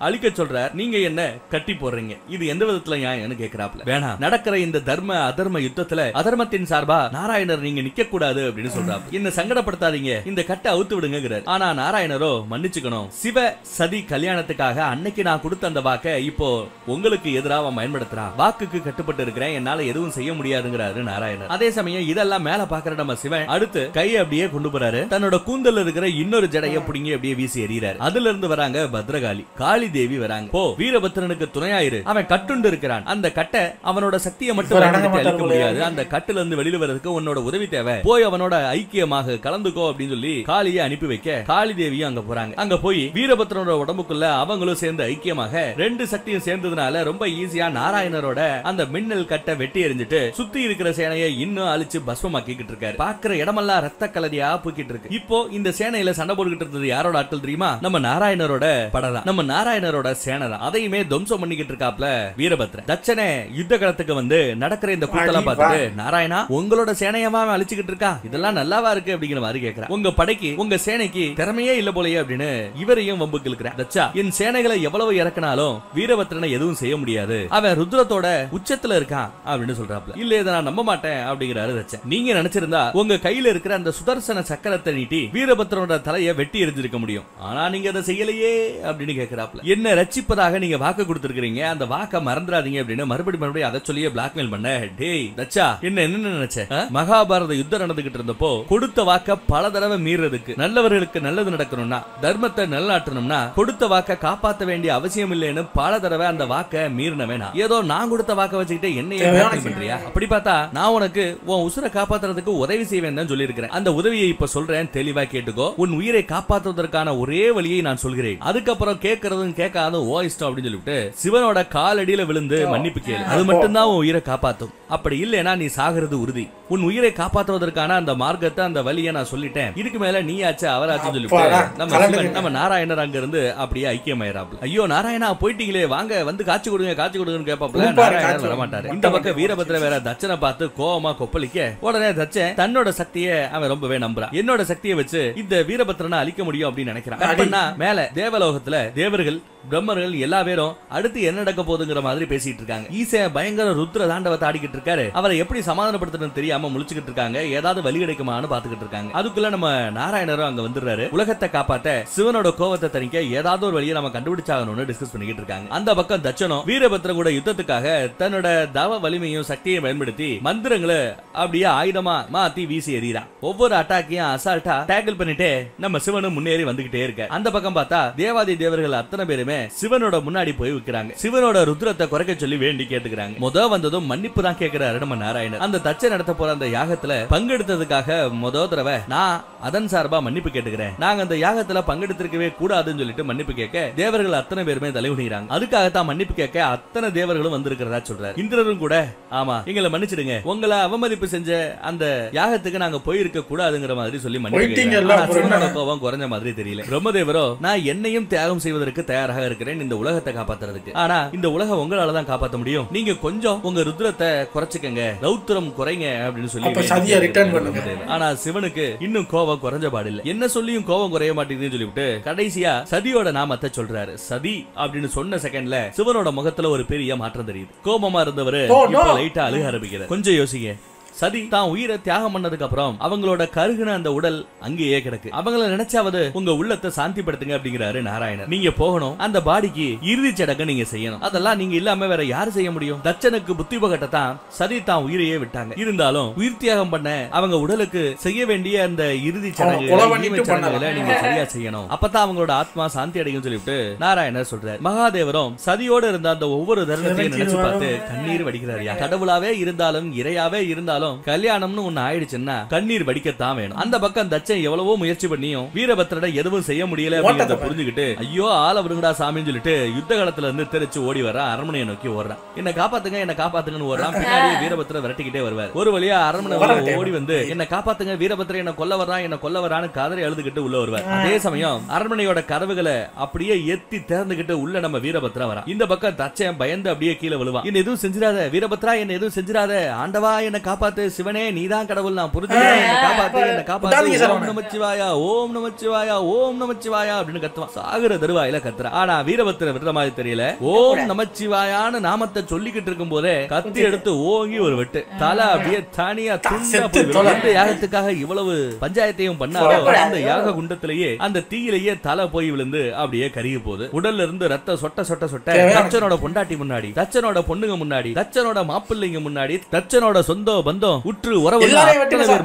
அழிக்க சொல்றார், நீங்க என்ன கட்டி போடுறீங்க, இது எந்த விதத்துல நியாயம்னு கேக்குறாப்ல. வேணாம், நடக்கிற இந்த தர்ம அதர்ம யுத்தத்துல அதர்மத்தின் சார்பா நாராயணர் நீங்க நிக்க கூடாது அப்படின்னு சொல்றாரு. என்ன சங்கடப்படுத்தாதீங்க, இந்த கட்டை அவுத்து விடுங்கிறார். ஆனா நாராயணரோ மன்னிச்சுக்கணும், சிவ சதி கல்யாணத்துக்காக அன்னைக்கு நான் கொடுத்த அந்த வாக்கை இப்போ உங்களுக்கு எதிராக பயன்படுத்துறான். வாக்குக்கு கட்டுப்பட்டு இருக்கிறேன், என்னால எதுவும் செய்ய முடியாதுங்கிறாரு நாராயணர். அதே சமயம் இதெல்லாம் மேல பாக்குற நம்ம சிவன் அடுத்து கையை அப்படியே கொண்டு போறாரு. தன்னோட கூந்தல் இருக்கிற இன்னொரு ஜடையை புடிங்கி அப்படியே வீசி எறிகிறாரு. அதுல இருந்து வராங்க பத்ரகாளி, காளி தேவி வராங்க. போ வீரபத்ரனுக்கு துணையாயிரு, அவன் கட்டுண்டு இருக்கிறான், அந்த கட்டை அவனோட சக்தியை மட்டும் அழிக்க முடியாது, அந்த கட்டுல இருந்து வெளியில வரதுக்கு உன்னோட உதவி தேவை, போய் அவனோட ஐக்கியமாக கலந்துக்கோ அப்படின்னு சொல்லி காளியை அனுப்பி வைக்க காளி தேவியும் அங்க போறாங்க. அங்க போய் வீரபத்ரனோட உடம்புக்குள்ள அவங்களும் சேர்ந்து ஐக்கியமாக 2 சக்தியும் சேர்ந்ததுனால ரொம்ப ஈஸியா நாராயணரோட அந்த மின்னல் கட்டை வெட்டி எறிஞ்சிட்டு சுத்தி இருக்கிற சேனையை இன்னும் அழிச்சு பஸ்மமாக்கிட்டு இருக்காரு. பாக்குற இடமெல்லாம் ரத்த கலரியா போய்கிட்டு இருக்கு. இப்போ இந்த சேனையில சண்டை போட்டுக்கிட்டு இருந்தது யாரோட ஆட்கள் தெரியுமா? நம்ம நாராயணரோட படை, நம்ம நாராயணரோட சேனை தான். அதையுமே துவம்சம் பண்ணிக்கிட்டு இருக்காப்ல வீரபத்ரன். தச்சனே யுத்த களத்துக்கு வந்து நடக்கிற இந்த கூட்டெல்லாம் பார்த்துட்டு, நாராயணா உங்களோட சேனையமா அழிச்சுக்கிட்டு இருக்கா, இதெல்லாம் நல்லாவா இருக்கு அப்படிங்கிற மாதிரி கேட்கிறார். உங்க படைக்கு உங்க சேனைக்கு திறமையே இல்ல போலயே அப்படின்னு இவரையும் வம்புக்கு இழுக்கிறார். தச்சா என் சேனைகளை எவ்வளவு இறக்கினாலும் வீரபத்ரனை எதுவும் செய்ய முடியாது, அவன் ருத்ரத்தோட உச்சத்துல இருக்கான் அப்படின்னு சொல்றாப்ல. இல்ல இதை நான் நம்ப மாட்டேன் அப்படிங்கிறாரு தச்சன். நீங்க நினைச்சிருந்தா உங்க கையில இருக்கிற அந்த சுதர்சன சக்கரத்தை நீட்டி வீரபத்ரனோட தலையை வெட்டி எரிஞ்சிருக்க முடியும், ஆனா நீங்க அதை செய்யலையே அப்படின்னு கேட்கிறாப்ல. என்ன ரட்சிப்பதாக நீங்க வாக்கு கொடுத்திருக்கீங்க, அந்த வாக்க மறந்துடாதீங்க அப்படின்னு மறுபடியும் அதை சொல்லியே பிளாக்மெயில் பண்ண. டேய் தச்சா என்ன நினைச்ச, மகாபாரத யுத்தம் நடந்துகிட்டு இருந்தப்போ கொடுத்த வாக்க பல தடவை மீறதுக்கு, நல்லவர்களுக்கு நல்லது நடக்கணும்னா தர்மத்தை நிலைநாட்டணும்னா கொடுத்த வாக்க காப்பாற்ற வேண்டிய அவசியம் இல்லைன்னு பல தடவை அந்த வாக்க மீறினவேனா, ஏதோ நான் கொடுத்த வாக்க வச்சுக்கிட்டு என்னைய பண்றியா? அப்படி பார்த்தா நான் உனக்கு உன் உசுரை காப்பாத்துறதுக்கு உதவி செய்வேன் தான் சொல்லி இருக்கிறேன். அந்த உதவியை இப்ப சொல்றேன், தெளிவா கேட்டுக்கோ. உன் உயிரை காப்பாற்றுவதற்கான ஒரே வழியை நான் சொல்கிறேன், அதுக்கப்புறம் கேட்கறதும் கேட்காதும் ஓ இஷ்டம் அப்படின்னு சொல்லிட்டு சிவனோட காலடியில விழுந்து மன்னிப்பு கேளு, அது மட்டும்தான் உன் உயிரை காப்பாத்தும். அப்படி இல்லைன்னா நீ சாகிறது உறுதி. உன் உயிரை காப்பாற்றுவதற்கான அந்த மார்க்கத்தை அந்த வழியை நான் சொல்லிட்டேன், இதுக்கு மேல நீ ஆச்சு அவராச்சும் சொல்லிட்டு நம்ம நாராயணர் அங்க இருந்து அப்படியே ஐக்கியமாயிராப்ல. ஐயோ நாராயணா போயிட்டீங்களே, வாங்க வந்து காட்சி கொடுங்கன்னு கேட்பாப்ல. நாராயணர் வரமாட்டாரு. இந்த பக்கம் வீரபத்ர வேற தச்சனை பார்த்து கோவமா கொப்பளிக்க, உடனே தச்சன் தன்னோட சக்தியை அவன் ரொம்பவே நம்புறான். என்னோட சக்தியை வச்சு இந்த வீரபத்ரனை அழிக்க முடியும் அப்படின்னு நினைக்கிறான். அப்படின்னா மேல தேவலோகத்துல தேவர்கள் பிரம்மர்கள் எல்லா பேரும் அடுத்து என்ன நடக்க போகுதுங்கிற மாதிரி பேசிட்டு இருக்காங்க. ஈச பயங்கர ருத்ர தாண்டவத்தை ஆடிக்கிட்டு உட்கார்ந்துகிட்டு இருக்காரு. அவரை எப்படி சமாதானப்படுத்தணும்னு தெரியாம முழிச்சுக்கிட்டு இருக்காங்க. ஏதாவது வழி கிடைக்குமான்னு பாத்துக்கிட்டு இருக்காங்க. அதுக்குள்ள நம்ம நாராயணரும் அங்க வந்துடுறாரு. உலகத்தை காப்பாத்த சிவனோட கோவத்தை தணிக்க ஏதாவது ஒரு வழியை நம்ம கண்டுபிடிச்சாகணும்னு டிஸ்கஸ் பண்ணிக்கிட்டு இருக்காங்க. அந்த பக்கம் தட்சனும் வீரபத்ரன் கூட யுத்தத்துக்காக தன்னோட தவ வலிமையும் சக்தியை பயன்படுத்தி மந்திரங்களை அப்படியே ஆயுதமா மாத்தி வீசி எறிகிறான். ஒவ்வொரு அட்டாக்கையும் அசால்ட்டா டேக்கிள் பண்ணிட்டே நம்ம சிவனும் முன்னேறி வந்துகிட்டே இருக்க. அந்த பக்கம் பார்த்தா தேவாதி தேவர்கள் அத்தனை பேருமே சிவனோட முன்னாடி போய் விக்கிறாங்க. சிவனோட ருத்ரத்தை குறைக்க சொல்லி வேண்டி கேட்டுக்கிறாங்க. முத வந்ததும் மன்னிப்பு தான் கேட்கிறாரு நம்ம நாராயணன். அந்த தச்சன் நடத்த போற அந்த யாகத்துல பங்கெடுத்ததுக்காக முத தடவை நான் அதன் சார்பா மன்னிப்பு கேட்டுக்கிறேன். நாங்க அந்த யாகத்துல பங்கெடுத்திருக்கவே கூடாதுன்னு சொல்லிட்டு மன்னிப்பு கேட்க தேவர்கள் அத்தனை பேருமே தலைகுனிறாங்க. அதுக்காகத்தான் மன்னிப்பு கேட்க அத்தனை தேவர்களும் வந்திருக்கிறதா சொல்றாரு. இந்திரரும் கூட ஆமா எங்களை மன்னிச்சிடுங்க, உங்களை அவமதிப்பு செஞ்ச அந்த யாகத்துக்கு நாங்க போயிருக்க கூடாதுங்கிற மாதிரி சொல்லி மன்னிப்பு கோபம் குறைஞ்ச மாதிரி தெரியல. பிரம்மதேவரோ நான் என்னையும் தியாகம் செய்வதற்கு தயாராக இருக்கிறேன் இந்த உலகத்தை காப்பாத்துறதுக்கு. ஆனா இந்த உலகம் உங்களால தான் காப்பாற்ற முடியும். நீங்க கொஞ்சம் உங்க ருத்ரத்தை குறைச்சுக்கங்க, ரௌத்ரம் குறைங்க அப்படின்னு சொல்லி. ஆனா சிவனுக்கு இன்னும் கோபம் குறைஞ்ச பாடில்லை. என்ன சொல்லியும் கோபம் குறைய மாட்டேங்குதுன்னு சொல்லிவிட்டு கடைசியா சதியோட நாமத்தை சொல்றாரு. சதி அப்படின்னு சொன்ன செகண்ட்ல சிவனோட முகத்துல ஒரு பெரிய மாற்றம் தெரியுது. கோபமா இருந்தவரு இப்ப லைட்டா அழுக ஆரம்பிக்கிறார். கொஞ்சம் யோசிங்க. சதி தான் உயிரை தியாகம் பண்ணதுக்கு அப்புறம் அவங்களோட கருகுன அந்த உடல் அங்கேயே கிடக்கு. அவங்கள நினைச்சாவது உங்க உள்ளத்தை சாந்திப்படுத்துங்க அப்படிங்கிறாரு நாராயணன். நீங்க போகணும், அந்த பாடிக்கு இறுதி சடங்கு நீங்க செய்யணும். அதெல்லாம் நீங்க இல்லாம வேற யாரு செய்ய முடியும்? தச்சனுக்கு புத்தி பகட்டத்தான் சதி தான் உயிரையே விட்டாங்க. இருந்தாலும் உயிர் தியாகம் பண்ண அவங்க உடலுக்கு செய்ய வேண்டிய அந்த இறுதி சடங்குகளை நீங்க சரியா செய்யணும். அப்பதான் அவங்களோட ஆத்மா சாந்தி அடையும் சொல்லிட்டு நாராயணர் சொல்றாரு. மகாதேவரும் சதியோட இருந்த அந்த ஒவ்வொரு தருணத்தையும் நினைச்சு பார்த்து கண்ணீர் வடிக்கிறாரியா. கடவுளாவே இருந்தாலும் இறையாவே இருந்தாலும் கல்யாணம்னு ஒண்ணு ஆயிடுச்சுன்னா கண்ணீர் வடிக்கத்தான் வேணும். அந்த பக்கம் தச்சன் எவ்வளவோ முயற்சி பண்ணியும் வீரபத்ரனை எதுவும் செய்ய முடியல அப்படிங்கறத புரிஞ்சுக்கிட்டு ஐயோ ஆள விடுங்கடா சாமின்னு சொல்லிட்டு யுத்த காலத்துல இருந்து தெரிச்சு ஓடி வர அரண்மனையை நோக்கி ஓடுறான். என்ன காப்பாத்துங்க என்ன காப்பாத்துங்கன்னு ஓடுறான். பின்னாடியே வீரபத்ரன் விரட்டிக்கிட்டே வருவார். ஒரு வழியா அரண்மனை ஓடி வந்து என்ன காப்பாத்துங்க வீரபத்ரன் என்ன கொல்ல வர்றான் என்ன கொல்ல வரான்னு காதலை அழுதுகிட்டு உள்ள வருவார். அதே சமயம் அரண்மனையோட கதவுகளை அப்படியே எத்தி திறந்துகிட்டு உள்ள நம்ம வீரபத்ரா வரான். இந்த பக்கம் தச்சன் பயந்து அப்படியே கீழே விழுவான். என்ன எதுவும் செஞ்சிடாத வீரபத்ரா, என்ன எதுவும் செஞ்சிடாத, ஆண்டவா என்ன காப்பாத்து, சிவனே நீதான் கடவுள், நான் புரிஞ்சுக்கிறேன், என்ன காப்பாத்து என்ன காப்பாத்து, ஓம் நமச்சிவாயா ஓம் நமச்சிவாயா ஓம் நமச்சிவாயா அப்படின்னு கத்துவான். சாகுற தருவாயில கத்துறான். ஆனா வீரபத்ரன் விடுற மாதிரி தெரியல. ஓம் நமச்சிவாயான்னு நாமத்தை சொல்லிக்கிட்டு இருக்கும் போதே கத்தி எடுத்து ஓங்கி ஒரு வெட்டு. தலை அப்படியே தானியா துண்டா போய் அந்த யாகத்துக்காக இவ்வளவு பஞ்சாயத்தையும் பண்ணாலும் அந்த யாக குண்டத்திலேயே அந்த தீயிலேயே தலை போய் விழுந்து அப்படியே கருகி போகுது. உடல்ல இருந்து ரத்த சொட்ட சொட்ட சொட்ட தச்சனோட பொண்டாட்டி முன்னாடி, தச்சனோட பொண்ணுங்க முன்னாடி, தச்சனோட மாப்பிள்ளைங்க முன்னாடி, தச்சனோட சொந்த பந்தம் உற்று உறவு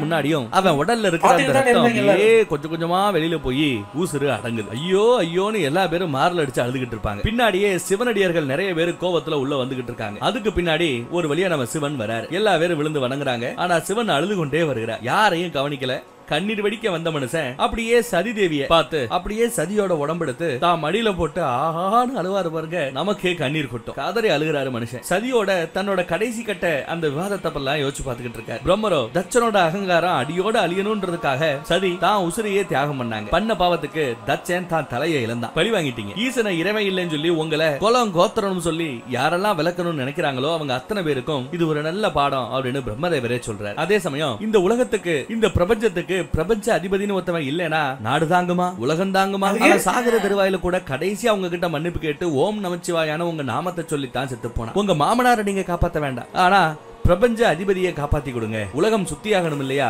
முன்னாடியும் அவன் உடல்ல இருக்கிற அந்த ரத்தம் அப்படியே கொஞ்சம் கொஞ்சமா வெளியில போய் ஊசுறு அடங்குது. ஐயோ ஐயோன்னு எல்லா பேரும் மார்ல அடிச்சு அழுதுகிட்டு இருப்பாங்க. பின்னாடியே சிவனடியார்கள் நிறைய பேர் கோபத்துல உள்ள வந்துகிட்டு இருக்காங்க. அதுக்கு பின்னாடி ஒரு வழியா நம்ம சிவன் வராரு. எல்லா பேரும் விழுந்து வணங்குறாங்க. ஆனா சிவன் அழுது கொண்டே வருகிறார். யாரையும் கவனிக்கல. கண்ணீர் வெடிக்க வந்த மனுஷன் அப்படியே சதி தேவியை பார்த்து அப்படியே சதியோட உடம்பெடுத்து தான் மடியில போட்டு ஆஹான்னு அழுவாரு பாருங்க. நமக்கே கண்ணீர் கொட்டும். காதறி அழுகிறாரு மனுஷன். சதியோட தன்னோட கடைசி கட்ட அந்த விவாதத்தை எல்லாம் யோசிச்சு பார்த்துக்கிட்டு இருக்காரு. பிரம்மரோ தச்சனோட அகங்காரம் அடியோட அழியணும்ன்றதுக்காக சதி தான் உசிரியே தியாகம் பண்ணாங்க. பண்ண பாவத்துக்கு தச்சன் தான் தலையை இழந்தான். பழி வாங்கிட்டீங்க. ஈசனை இறைவன் இல்லைன்னு சொல்லி உங்களை குலம் கோத்திரம் சொல்லி யாரெல்லாம் விளக்கணும்னு நினைக்கிறாங்களோ அவங்க அத்தனை பேருக்கும் இது ஒரு நல்ல பாடம் அப்படின்னு பிரம்மதேவரே சொல்றாரு. அதே சமயம் இந்த உலகத்துக்கு இந்த பிரபஞ்சத்துக்கு பிரபஞ்ச அதிபதினு ஒருத்தவன் இல்லனா நாடு தாங்குமா உலகம் தாங்குமா? சாகர தருவாயில கூட கடைசி அவங்க கிட்ட மன்னிப்பு கேட்டு ஓம் நமச்சிவாயான உங்க நாமத்தை சொல்லித்தான் செத்து போனா. உங்க மாமனாரை நீங்க காப்பாத்த வேண்டாம், ஆனா பிரபஞ்ச அதிபதியை காப்பாத்தி கொடுங்க. உலகம் சுத்தியாகணும் இல்லையா?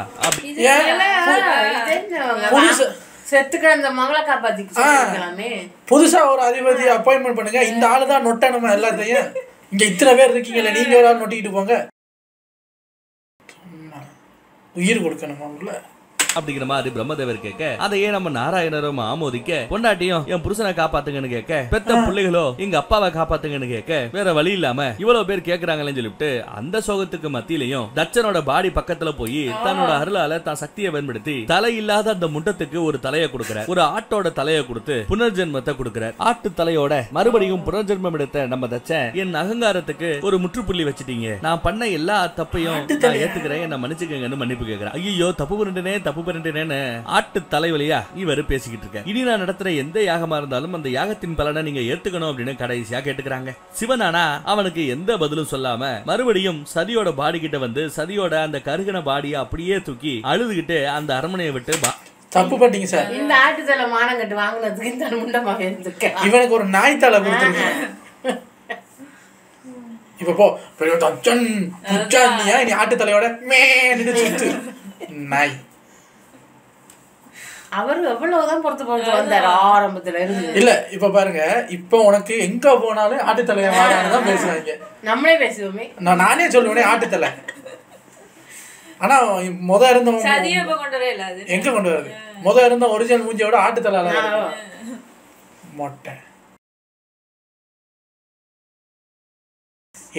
புதுசா ஒரு அதிபதி அப்பாயின்மெண்ட் பண்ணுங்க. இந்த ஆளுதான் நொட்டணுமா எல்லாத்தையும். இங்க இத்தனை பேர் இருக்கீங்கல்ல, நீங்க ஒரு ஆள் நொட்டிக்கிட்டு போங்க. உயிர் கொடுக்கணுமா உள்ள அப்படிங்கிற மாதிரி பிரம்மதேவர் கேட்க அதையே நம்ம நாராயணரும் ஆமோதிக்க பொண்டாட்டியும் என் புருஷனை காப்பாத்துங்கன்னு கேட்க பெத்த பிள்ளைகளோ எங்க அப்பாவை காப்பாத்துங்கன்னு கேட்க வேற வழி இல்லாம இவ்வளவு பேர் கேக்குறாங்களேன்னு சொல்லிட்டு அந்த சோகத்துக்கு மத்தியிலையும் தச்சனோட பாடி பக்கத்துல போய் தன்னோட அருளால தான் சக்தியை பயன்படுத்தி தலை இல்லாத அந்த முண்டத்துக்கு ஒரு தலையை கொடுக்கிறார். ஒரு ஆட்டோட தலையை கொடுத்து புனர்ஜென்மத்தை கொடுக்கிறார். ஆட்டு தலையோட மறுபடியும் புனர்ஜென்மம் எடுத்த நம்ம தச்சன் என் அகங்காரத்துக்கு ஒரு முற்றுப்புள்ளி வச்சுட்டீங்க, நான் பண்ண எல்லா தப்பையும் நான் ஏத்துக்கிறேன், என்ன மன்னிச்சுக்கங்கன்னு மன்னிப்பு கேட்கிறேன். ஐயோ தப்பு பண்ணிட்டேனே தப்பு ஆட்டு தலைவலியா இவர் பேசிக்கிட்டு இருக்க. இனி நான் நடத்துற எந்த யாகமா இருந்தாலும் அந்த யாகத்தின் பலனை நீங்க ஏத்துக்கணும் அப்படின்னு கடைசியா கேட்டுக்கிறாங்க. சிவனானா அவனுக்கு எந்த பதிலும் சொல்லாம மறுபடியும் சதியோட பாடி கிட்ட வந்து சதியோட அந்த கருகின பாடியை அப்படியே தூக்கி அழுதுகிட்டு அந்த அரண்மனையை விட்டு தப்பு பண்ணிங்க சார். இந்த ஆட்டு தலை மானம் கட்டு வாங்கினதுக்கு இந்த முண்டமாக இருந்திருக்கேன். இவனுக்கு ஒரு நாய் தலை கொடுத்துருக்கேன். இப்ப போ நீ ஆட்டு தலையோட சுத்து நாய். அவரு எவ்வளவுதான் பொறுத்து வந்தாரு ஆரம்பத்துல இருந்து. இல்ல இப்ப பாருங்க, இப்ப உனக்கு எங்க போனாலும் ஆட்டுத்தலைய தான் பேசுவாங்க. நம்மளே பேசுவோமே. நானே சொல்லுவேனே ஆட்டுத்தலை. ஆனா இருந்த எங்க கொண்டு வருது? இருந்த ஒரிஜினல் மூஞ்சியோட ஆட்டுத்தலை மொட்டை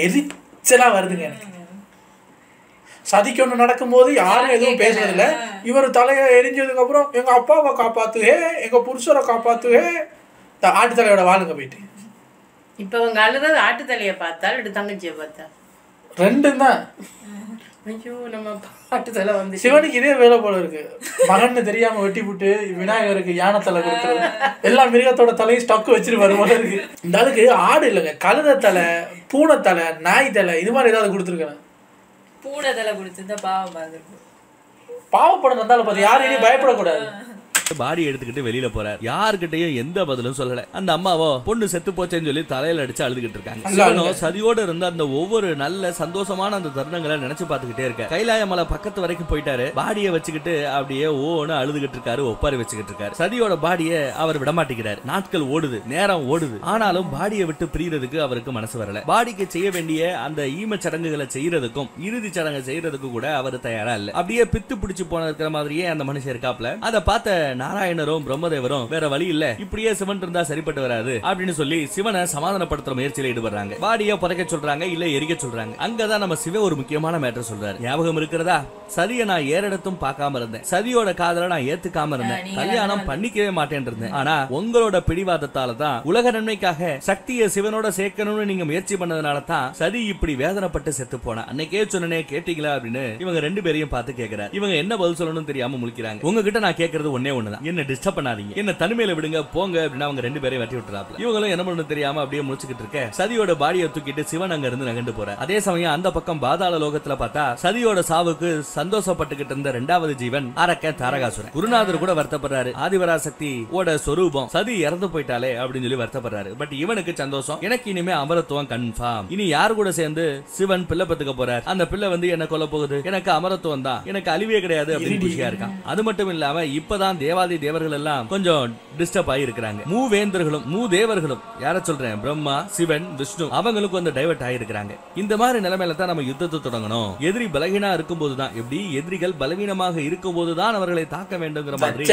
எரிச்சலா வருதுங்க எனக்கு. சதிக்கு ஒண்ணு நடக்கும்போது யாரும் எதுவும் பேசுறதில்ல. இவர் தலைய எரிஞ்சதுக்கு அப்புறம் எங்க அப்பாவை காப்பாத்துவே, எங்க புருஷரை காப்பாத்துவே, ஆட்டுத்தலையோட வாளுங்க போயிட்டு. இப்ப அவங்க அழுறது ஆட்டுத்தலைய பார்த்தா இல்ல தங்கச்சியை பார்த்தா? ரெண்டும் தான். ஐயோ நம்ம ஆட்டுத்தலை வந்து சிவனுக்கு இதே வேலை போல இருக்கு. மகன்னு தெரியாம வெட்டி விட்டு விநாயகருக்கு யானை தலை கொடுக்குறது, எல்லா மிருகத்தோட தலையும் ஸ்டக்கு வச்சுட்டு வரும் போல இருக்கு. இந்த ஆளுக்கு ஆடு இல்லைங்க, கழுத தலை, பூனை தலை, நாய் தலை, இது மாதிரி ஏதாவது கொடுத்துருக்கேன். பூனை தலை கொடுத்துருந்தா பாவம் பாவப்படம் இருந்தாலும் பார்த்து யாரும் இனி பயப்படக்கூடாது. பாடி எடுத்துக்கிட்டு வெளியில போறாரு. யாருக்கிட்டையும் எந்த பதிலும் சொல்லல. அந்த அம்மாவோ பொண்ணு செத்து போச்சேன்னு சொல்லி தலையில அடிச்சு அழுதுகிட்டு இருக்காங்க. சிவனோ சதியோட இருந்த அந்த ஒவ்வொரு நல்ல சந்தோஷமான அந்த தருணங்களை நினைச்சு பாத்துக்கிட்டே இருக்க. கைலாய மலை பக்கத்து வரைக்கும் போயிட்டாரு. பாடியை வச்சுக்கிட்டு அப்படியே ஓன்னு அழுதுகிட்டு இருக்காரு, ஒப்பாரி வச்சுக்கிட்டு இருக்காரு. சதியோட பாடியை அவர் விடமாட்டேங்கிறாரு. நாட்கள் ஓடுது, நேரம் ஓடுது. ஆனாலும் பாடியை விட்டு பிரியறதுக்கு அவருக்கு மனசு வரல. பாடிக்கு செய்ய வேண்டிய அந்த ஈம சடங்குகளை செய்யறதுக்கும் இறுதி சடங்கு செய்யறதுக்கும் கூட அவர் தயாரா இல்ல. அப்படியே பித்து பிடிச்சு போன இருக்கிற மாதிரியே அந்த மனுஷன் இருக்காப்ல. அதை பார்த்த நாராயணரும் பிரம்மதேவரும் வேற வழி இல்ல, இப்படியே சிவன் இருந்தா சரிப்பட்டு வராது அப்படின்னு சொல்லி சிவனை சமாதானப்படுத்துற முயற்சியில ஈடுபடுறாங்க. பாடியை புதைக்க சொல்றாங்க, இல்ல எரிக்க சொல்றாங்க. அங்கதான் நம்ம சிவ ஒரு முக்கியமான மேட்டர் சொல்றாரு. ஞாபகம் இருக்கிறதா? சதியை நான் ஏறெடுத்தும் பார்க்காம இருந்தேன், சதியோட காதலை நான் ஏத்துக்காம இருந்தேன், கல்யாணம் பண்ணிக்கவே மாட்டேன் இருந்தேன். ஆனா உங்களோட பிடிவாதத்தால தான், உலக நன்மைக்காக சக்தியை சிவனோட சேர்க்கணும்னு நீங்க முயற்சி பண்ணதுனால தான் சதி இப்படி வேதனைப்பட்டு செத்து போனா. அன்னைக்கே சொன்னனே, கேட்டீங்களா அப்படின்னு இவங்க ரெண்டு பேரையும் பார்த்து கேட்கிறாரு. இவங்க என்ன பதில் சொல்லணும்னு தெரியாம முழிக்கிறாங்க. உங்ககிட்ட நான் கேட்கறது ஒன்னே ஒண்ணுதான், என்ன டிஸ்டர்ப் பண்ணாதீங்க, என்ன தனிமையில விடுங்க போங்க அப்படின்னு அவங்க ரெண்டு பேரையும் வெட்டி விட்டுறாப்ல. இவங்களும் என்ன பண்ணணும் தெரியாம அப்படியே முடிச்சுக்கிட்டு இருக்க சதியோட பாடியை தூக்கிட்டு சிவன் அங்க இருந்து நகண்டு போறார். அதே சமயம் அந்த பக்கம் பாதாள லோகத்துல பார்த்தா சதியோட சாவுக்கு சந்தோஷப்பட்டுக்கிட்டு இருந்த இரண்டாவது ஜீவன் அரக்கன் தாரகாசுரன். குருநாதர் கூட வருத்தப்படுறாரு. ஆதிபராசக்தி ஓட சொரூபம் சதி இறந்து போயிட்டாலே அப்படின்னு சொல்லி வருத்தப்படுறாரு. பட் இவனுக்கு சந்தோஷம், எனக்கு இனிமே அமரத்துவம் கன்ஃபார்ம். இனி யாரு கூட சேர்ந்து சிவன் பிள்ளை பத்துக்க போறார், அந்த பிள்ளை வந்து என்ன கொல்ல போகுது, எனக்கு அமரத்துவம் தான், எனக்கு அழிவே கிடையாது அப்படின்னு குஷியா இருக்கான். அது மட்டும் இல்லாம இப்பதான் தேவாதி தேவர்கள் எல்லாம் கொஞ்சம் டிஸ்டர்ப் ஆகி இருக்கிறாங்க. மூவேந்தர்களும் மூதேவர்களும், யார சொல்றேன், பிரம்மா, சிவன், விஷ்ணு, அவங்களுக்கு வந்து டைவர்ட் ஆகி இருக்கிறாங்க. இந்த மாதிரி நிலைமையில தான் நம்ம யுத்தத்தை தொடங்கணும். எதிரி பலகீனா இருக்கும் போதுதான், எப்படி எதிரிகள் பலவீனமாக இருக்கும் போதுதான் அவர்களை தாக்க வேண்டுங்கிற மாதிரி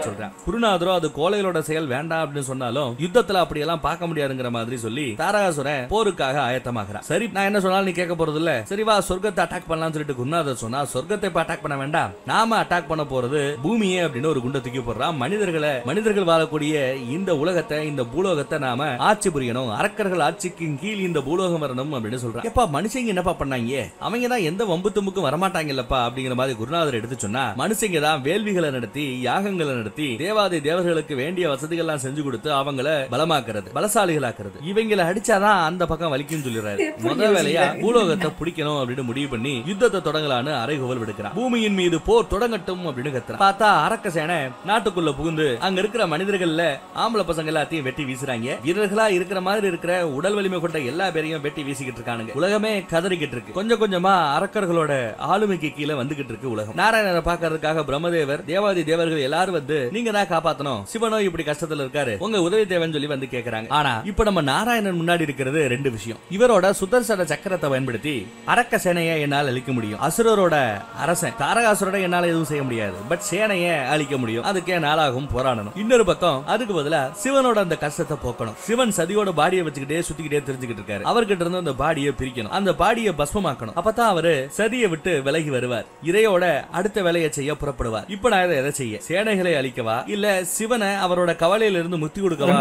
சொல்றேன். குருநாதரோ அது கோழைகளோட செயல் வேண்டாம் அப்படின்னு சொன்னாலும் யுத்தத்துல அப்படி எல்லாம் பார்க்க முடியாதுங்கிற மாதிரி சொல்லி தாரகாசுரன் போருக்காக ஆயத்தமாகிறான். சரி, நான் என்ன சொன்னாலும் நீ கேட்க போறது இல்ல, சரி வா சொர்க்கத்தை அட்டாக் பண்ணலாம்னு சொல்லிட்டு குருநாதர் சொன்னா, சொர்க்கத்தை அட்டாக் பண்ண வேண்டாம், நாம அட்டாக் பண்ண போறது பூமியே அப்படின்னு ஒரு குண்டை தூக்கி போடுறான். மனிதர்கள் வாழக்கூடிய இந்த உலகத்தை, இந்த பூலோகத்தை நாம ஆட்சி புரியணும், அரக்கர்கள் ஆட்சிக்கு கீழ் இந்த பூலோகம் வரணும் அப்படின்னு சொல்றான். எப்பா மனுஷங்க என்னப்பா பண்ணாங்க, அவங்க தான் எந்த வம்பு தும்புக்கும் வரமாட்டாங்கல்லப்பா அப்படிங்கிற மாதிரி குருநாதர் எடுத்து சொன்னா, மனுஷங்க தான் வேள்விகளை நடத்தி யாகங்களை நடத்தி தேவாதி தேவர்களுக்கு வேண்டிய வசதிகள் எல்லாம் செஞ்சு கொடுத்து அவங்கள பலமாக்குறது, பலசாலிகளாக்குறது. இவங்களை அடிச்சாதான் அந்த பக்கம் வலிக்குன்னு சொல்லிடுறாரு. முதல் வேலையா பூலோகத்தை பிடிக்கணும் அப்படின்னு முடிவு பண்ணி யுத்தத்தை தொடங்கலான்னு அறைகோவல் விடுக்கிறான். பூமியின் மீது போர் தொடங்கட்டும் அப்படின்னு கத்துறான். பார்த்தா அரக்க சேனை நாட்டுக்குள்ள புகுந்து அங்க இருக்கிற மனிதர்கள்ல ஆம்பளை பசங்க எல்லாத்தையும் வெட்டி வீசுறாங்க. வீரர்களா இருக்கிற மாதிரி இருக்கிற உடல் வலிமை கொண்ட எல்லா பேரையும் வெட்டி வீசிக்கிட்டு இருக்கானுங்க. உலகமே கதறிக்கிட்டு இருக்கு. கொஞ்சம் கொஞ்சமா அரக்கர்களோட ஆளுமைக்கு கீழே வந்துகிட்டு இருக்கு உலகம். நாராயணரை பாக்குறதுக்காக பிரம்மதேவர், தேவாதி தேவர்கள் எல்லாரும் வந்து நீங்க தான் காப்பாத்தணும், சிவனோ இப்படி கஷ்டத்துல இருக்காரு, உங்க உதவி தேவைன்னு சொல்லி வந்து கேக்குறாங்க. ஆனா இப்ப நம்ம நாராயணன் முன்னாடி இருக்கிறது ரெண்டு விஷயம். இவரோட சுதர்சன சக்கரத்தை பயன்படுத்தி அரக்க சேனையை என்னால் அழிக்க முடியும், அசுரரோட அரசன் தாரகாசுரோட என்னால எதுவும் செய்ய முடியாது, பட் சேனையை அழிக்க முடியும், அதுக்கே நாளாகும் போராடணும். இன்னொரு பக்கம் அதுக்கு பதிலா சிவனோட அந்த கஷ்டத்தை போக்கணும். சிவன் சதியோட பாடியை வச்சுக்கிட்டே சுத்திக்கிட்டே தெரிஞ்சுக்கிட்டு இருக்காரு. அவர்கிட்ட இருந்து அந்த பாடியை பிரிக்கணும், அந்த பாடியை பஸ்மமாக்கணும். அப்பதான் அவரு சதியை விட்டு விலகி வருவார், இறையோட அடுத்த வேலையை செய்ய புறப்படுவார். இப்ப நான் எதை செய்ய, சேனைகளை அழிக்கவா இல்ல சிவனை அவரோட கவலையில இருந்து முக்தி கொடுக்கவா?